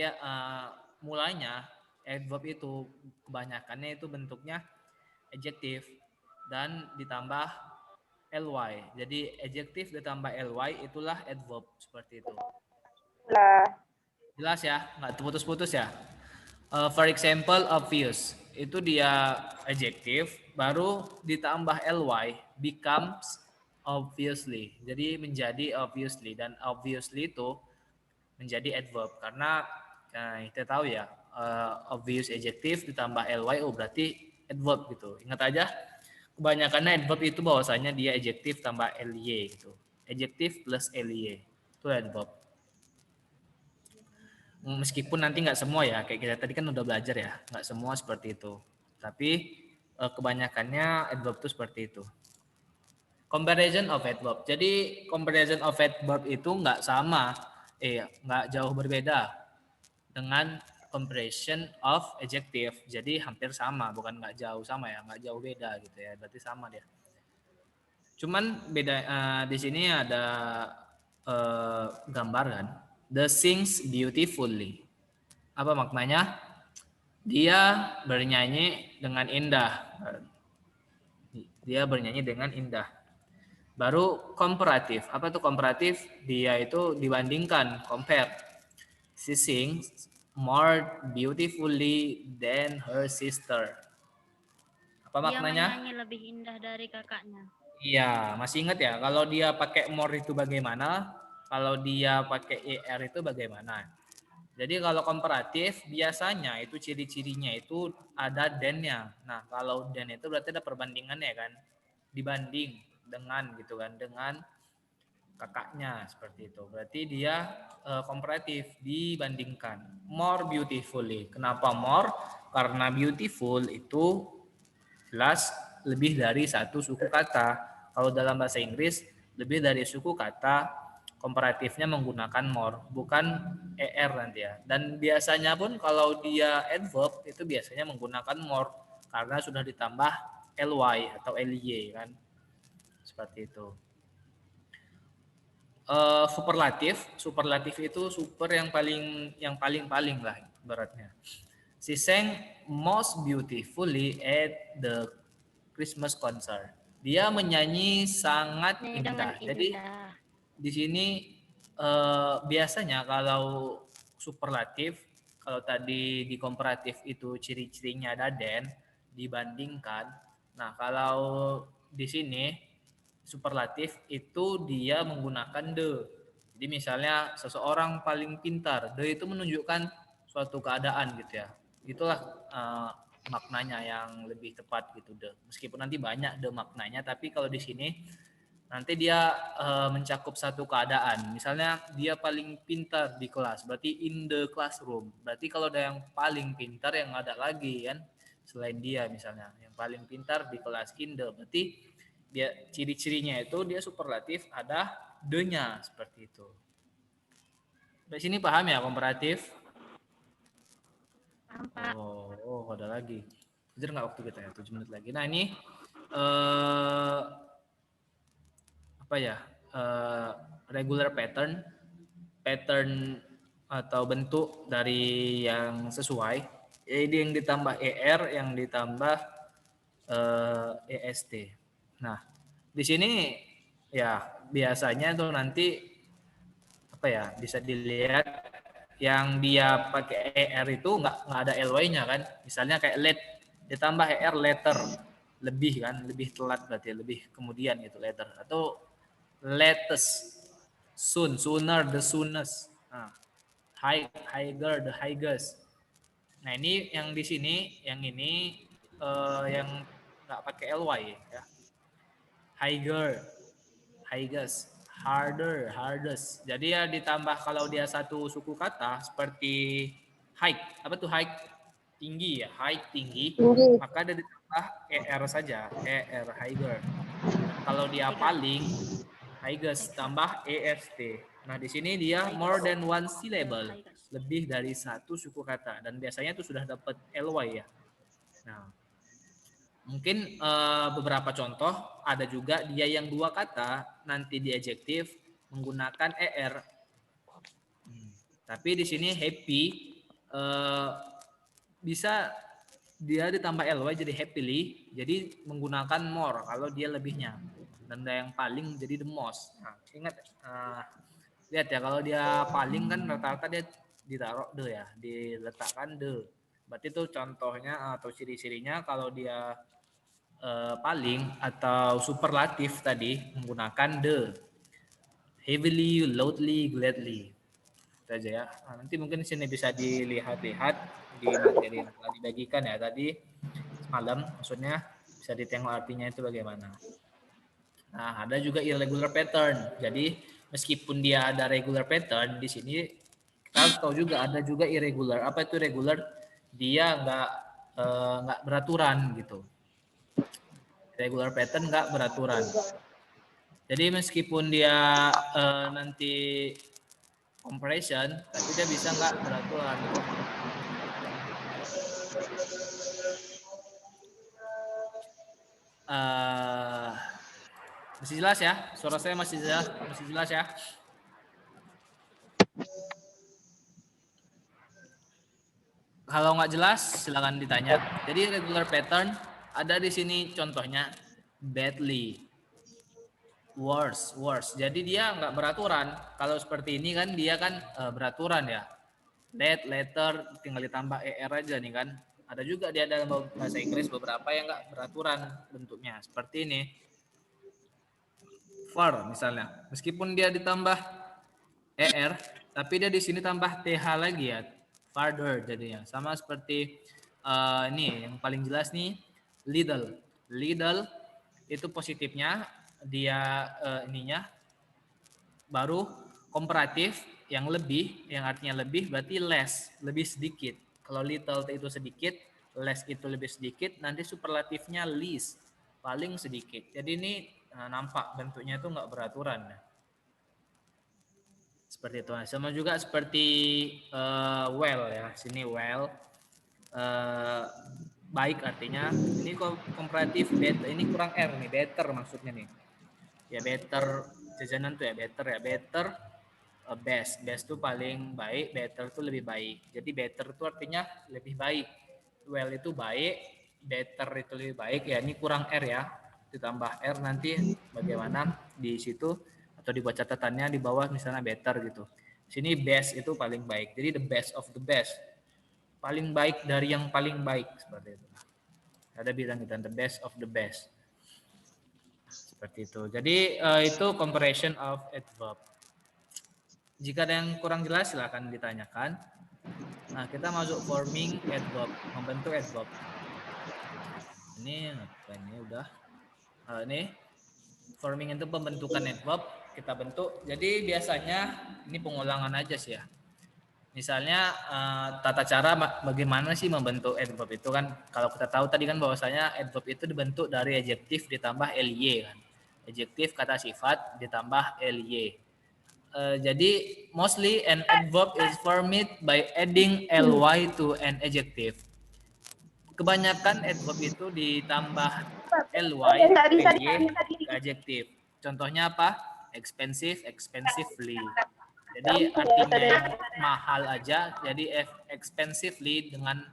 mulanya adverb itu kebanyakannya itu bentuknya adjektif dan ditambah ly. Jadi adjektif ditambah ly itulah adverb seperti itu. Jelas ya? Nggak putus-putus ya? For example, obvious. Itu dia adjektif, baru ditambah ly, becomes obviously. Jadi menjadi obviously. Dan obviously itu menjadi adverb. Karena kita tahu ya, obvious adjektif ditambah ly, berarti adverb gitu. Ingat aja, kebanyakannya adverb itu bahwasanya dia adjektif tambah ly gitu. Adjektif plus ly. Itu adverb. Meskipun nanti nggak semua ya, kayak kita tadi kan udah belajar ya, nggak semua seperti itu. Tapi kebanyakannya adverb itu seperti itu. Comparison of adverb. Jadi comparison of adverb itu nggak sama, nggak jauh berbeda dengan comparison of adjective. Jadi hampir sama, bukan nggak jauh sama ya, nggak jauh beda gitu ya. Berarti sama dia. Cuman beda di sini ada gambar kan. The sings beautifully. Apa maknanya? Dia bernyanyi dengan indah. Dia bernyanyi dengan indah. Baru komparatif. Apa itu komparatif? Dia itu dibandingkan, compare. She sings more beautifully than her sister. Apa maknanya? Dia menyanyi lebih indah dari kakaknya. Iya, masih ingat ya? Kalau dia pakai more itu bagaimana? Kalau dia pakai er itu bagaimana? Jadi kalau komparatif biasanya itu ciri-cirinya itu ada dan-nya. Nah, kalau dan itu berarti ada perbandingannya kan? Dibanding dengan gitu kan, dengan kakaknya seperti itu. Berarti dia komparatif, dibandingkan. More beautifully. Kenapa more? Karena beautiful itu jelas lebih dari satu suku kata. Kalau dalam bahasa Inggris lebih dari suku kata, komparatifnya menggunakan more, bukan er nanti ya. Dan biasanya pun kalau dia adverb itu biasanya menggunakan more karena sudah ditambah ly atau ly kan. Seperti itu. Superlatif itu super yang paling lah ibaratnya. She sang most beautifully at the Christmas concert. Dia menyanyi sangat indah. Jadi di sini biasanya kalau superlatif, kalau tadi di komparatif itu ciri-cirinya ada dan dibandingkan. Nah, kalau di sini superlatif itu dia menggunakan the. Jadi misalnya seseorang paling pintar, the itu menunjukkan suatu keadaan gitu ya. Itulah maknanya yang lebih tepat gitu the. Meskipun nanti banyak the maknanya, tapi kalau di sini nanti dia mencakup satu keadaan. Misalnya dia paling pintar di kelas, berarti in the classroom. Berarti kalau ada yang paling pintar yang ada lagi kan selain dia misalnya, yang paling pintar di kelas in the, berarti dia ciri-cirinya itu dia superlatif ada the-nya seperti itu. Di sini paham ya komparatif? Oh, ada lagi. Kejar nggak waktu kita ya? 7 menit lagi. Nah ini apa ya regular pattern, pattern atau bentuk dari yang sesuai. Jadi yang ditambah ER, yang ditambah EST. Nah, di sini ya biasanya tuh nanti apa ya, bisa dilihat yang dia pakai ER itu nggak ada LY-nya kan. Misalnya kayak late ditambah ER later, lebih kan, lebih telat berarti, lebih kemudian gitu later, atau latest, soon, sooner, the soonest, nah, higher, the highest. Nah ini yang di sini, yang ini yang nggak pakai ly ya, higher, highest, harder, hardest. Jadi ya ditambah kalau dia satu suku kata seperti high, apa tuh high, tinggi ya, high tinggi, maka ada ditambah er saja, er higher. Kalau dia paling, highest tambah est. Nah di sini dia more than one syllable, lebih dari satu suku kata, dan biasanya itu sudah dapat ly ya. Nah mungkin beberapa contoh, ada juga dia yang dua kata nanti di adjektif menggunakan er. Tapi di sini happy bisa dia ditambah ly jadi happily, jadi menggunakan more kalau dia lebihnya, dan yang paling jadi the most. Nah, ingat lihat ya, kalau dia paling kan rata-rata dia ditaruh the ya, diletakkan the. Berarti itu contohnya atau ciri-cirinya kalau dia paling atau superlatif tadi menggunakan the. Heavily, loudly, gladly. Itu aja ya. Nah, nanti mungkin sini bisa dilihat-lihat di materi yang telah dibagikan ya tadi malam, maksudnya bisa ditengok artinya itu bagaimana. Nah, ada juga irregular pattern. Jadi meskipun dia ada regular pattern, di sini kita tahu juga ada juga irregular. Apa itu regular? Dia nggak beraturan gitu. Regular pattern nggak beraturan. Jadi meskipun dia nanti compression, tapi dia bisa nggak beraturan. Masih jelas ya? Suara saya masih jelas ya? Kalau nggak jelas, silakan ditanya. Jadi regular pattern ada di sini contohnya badly, worse. Jadi dia nggak beraturan. Kalau seperti ini kan dia kan beraturan ya. Late, later, tinggal ditambah er aja nih kan. Ada juga dia dalam bahasa Inggris beberapa yang nggak beraturan bentuknya. Seperti ini. Far misalnya. Meskipun dia ditambah er, tapi dia di sini tambah th lagi ya. Farther jadinya. Sama seperti ini yang paling jelas nih. Little. Little itu positifnya dia ininya baru komparatif yang lebih, yang artinya lebih berarti less, lebih sedikit. Kalau little itu sedikit, less itu lebih sedikit, nanti superlatifnya least, paling sedikit. Jadi ini nampak bentuknya itu nggak beraturan. Seperti itu. Sama juga seperti well ya, sini well. Baik artinya, ini komparatif better, ini kurang R nih, better maksudnya nih. Ya better, jajanan tuh ya better, best tuh paling baik, better tuh lebih baik. Jadi better tuh artinya lebih baik, well itu baik, better itu lebih baik ya. Ini kurang R ya, ditambah R nanti bagaimana di situ atau dibuat catatannya di bawah misalnya better gitu. Sini best itu paling baik, jadi the best of the best, paling baik dari yang paling baik, seperti itu. Ada bilang gitu, the best of the best, seperti itu. Jadi itu comparison of adverb. Jika ada yang kurang jelas silakan ditanyakan. Nah, kita masuk forming adverb, membentuk adverb. Ini apa ini udah? Ini forming itu pembentukan adverb kita bentuk. Jadi biasanya ini pengulangan aja sih ya. Misalnya tata cara bagaimana sih membentuk adverb itu kan, kalau kita tahu tadi kan bahwasanya adverb itu dibentuk dari adjektif ditambah ly kan. Adjektif kata sifat ditambah ly. Jadi mostly an adverb is formed by adding ly to an adjective. Kebanyakan adverb itu ditambah ly ke adjektif. Contohnya apa? expensive, expensively. Jadi artinya yang mahal aja, jadi expensively dengan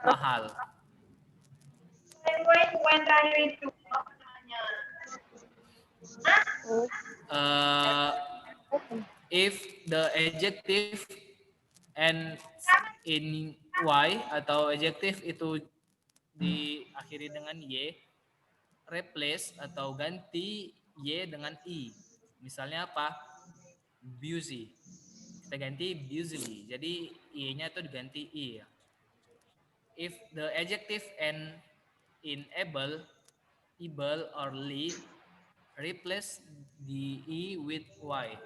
mahal. If the adjective ends in y atau adjective itu diakhiri dengan y, replace atau ganti y dengan i. Misalnya apa? Busy. Kita ganti busily. Jadi i-nya itu diganti i. If the adjective end in able or li, replace the i with y.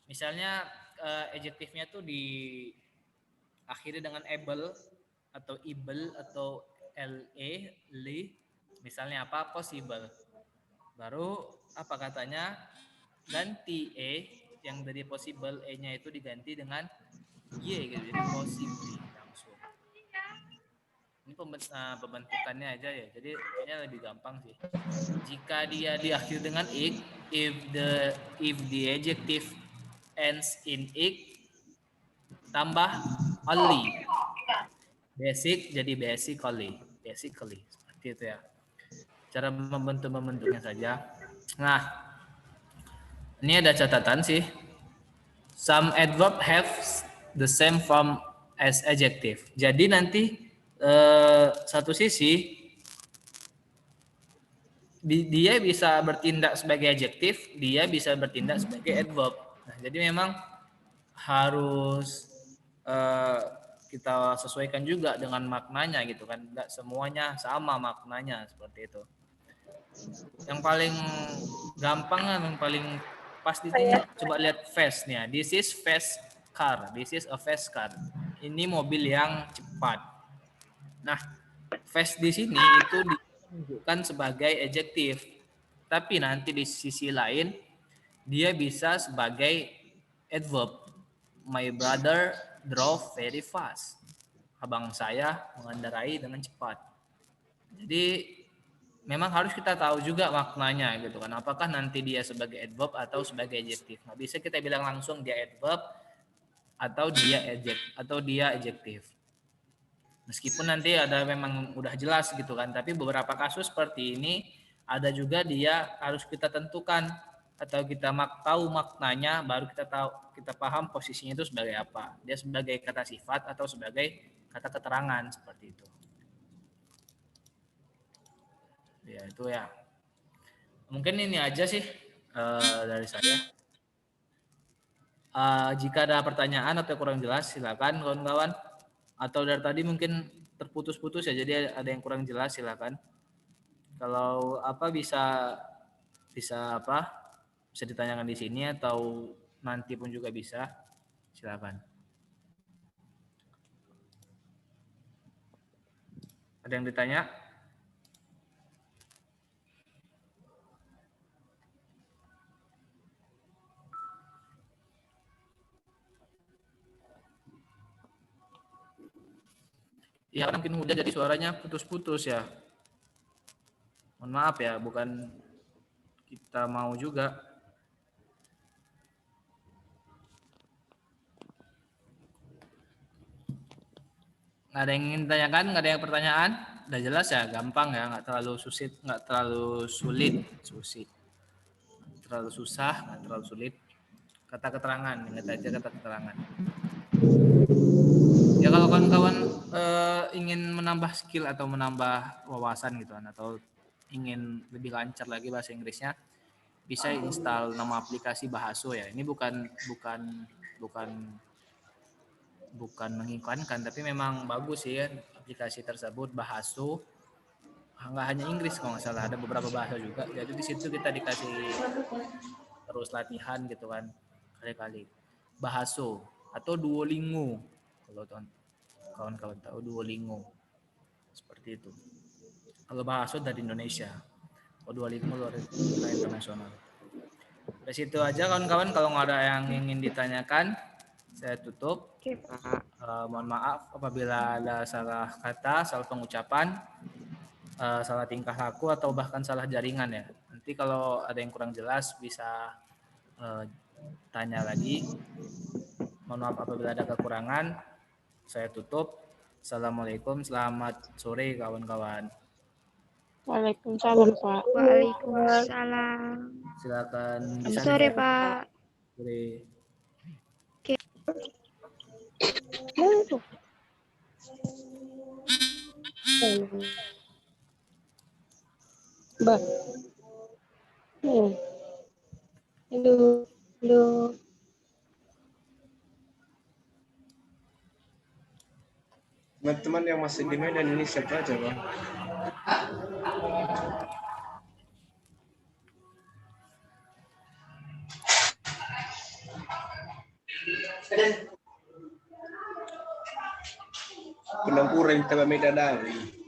Misalnya adjektifnya tuh diakhiri dengan able atau la, li. Misalnya apa? Possible. Baru apa katanya? Ganti yang dari possible nya itu diganti dengan y gitu. Jadi possibly langsung. Ini pembentukannya aja ya. Jadi kayaknya lebih gampang sih. Jika dia diakhiri dengan ik, if the adjective ends in ik, tambah only. Basic jadi basically. Seperti itu ya. Cara membentuknya saja. Nah, ini ada catatan sih. Some adverb have the same form as adjective. Jadi nanti satu sisi dia bisa bertindak sebagai adjektif, dia bisa bertindak sebagai adverb. Nah, jadi memang harus kita sesuaikan juga dengan maknanya gitu kan. Enggak semuanya sama maknanya seperti itu. Yang paling gampang, yang paling pasti coba lihat fast nih ya. This is fast car. This is a fast car. Ini mobil yang cepat. Nah, fast di sini itu ditunjukkan sebagai adjektif. Tapi nanti di sisi lain dia bisa sebagai adverb. My brother drove very fast. Abang saya mengendarai dengan cepat. Jadi memang harus kita tahu juga maknanya gitu kan. Apakah nanti dia sebagai adverb atau sebagai adjektif. Nggak bisa kita bilang langsung dia adverb atau dia adjektif. Meskipun nanti ada memang udah jelas gitu kan. Tapi beberapa kasus seperti ini ada juga dia harus kita tentukan atau kita tahu maknanya, baru kita paham posisinya itu sebagai apa. Dia sebagai kata sifat atau sebagai kata keterangan seperti itu. Ya itu ya. Mungkin ini aja sih dari saya. Jika ada pertanyaan atau kurang jelas silakan kawan-kawan. Atau dari tadi mungkin terputus-putus ya, jadi ada yang kurang jelas silakan. Kalau apa bisa ditanyakan di sini atau nanti pun juga bisa. Silakan. Ada yang ditanya? Ya mungkin hujan jadi suaranya putus-putus ya. Mohon maaf ya, bukan kita mau juga. Nggak ada yang ingin ditanyakan, nggak ada yang pertanyaan? Udah jelas ya, gampang ya, nggak terlalu sulit. Terlalu susah, nggak terlalu sulit. Kata keterangan, ingat aja kata keterangan. Ya kalau kawan-kawan ingin menambah skill atau menambah wawasan gitu kan, atau ingin lebih lancar lagi bahasa Inggrisnya, bisa install nama aplikasi Bahaso ya. Ini bukan mengiklankan, tapi memang bagus sih ya aplikasi tersebut Bahaso. Nggak hanya Inggris kalau nggak salah, ada beberapa bahasa juga. Jadi di situ kita dikasih terus latihan gitu kan, kali-kali. Bahaso atau Duolingo. Kalau kawan-kawan tahu Duolingo. Seperti itu. Kalau Bahaso dari Indonesia. Kalau Duolingo luar internasional. Dari situ aja kawan-kawan, kalau nggak ada yang ingin ditanyakan, saya tutup. Mohon maaf apabila ada salah kata, salah pengucapan, salah tingkah laku, atau bahkan salah jaringan ya. Nanti kalau ada yang kurang jelas bisa tanya lagi. Mohon maaf apabila ada kekurangan. Saya tutup. Assalamualaikum, selamat sore kawan-kawan. Waalaikumsalam, Pak. Waalaikumsalam. Silakan. Selamat sore, Pak. Sore. Mbak. Halo. Halo. Teman-teman yang masih di Medan ini siapa aja, Bang? Penempura yang tebak Medan dari.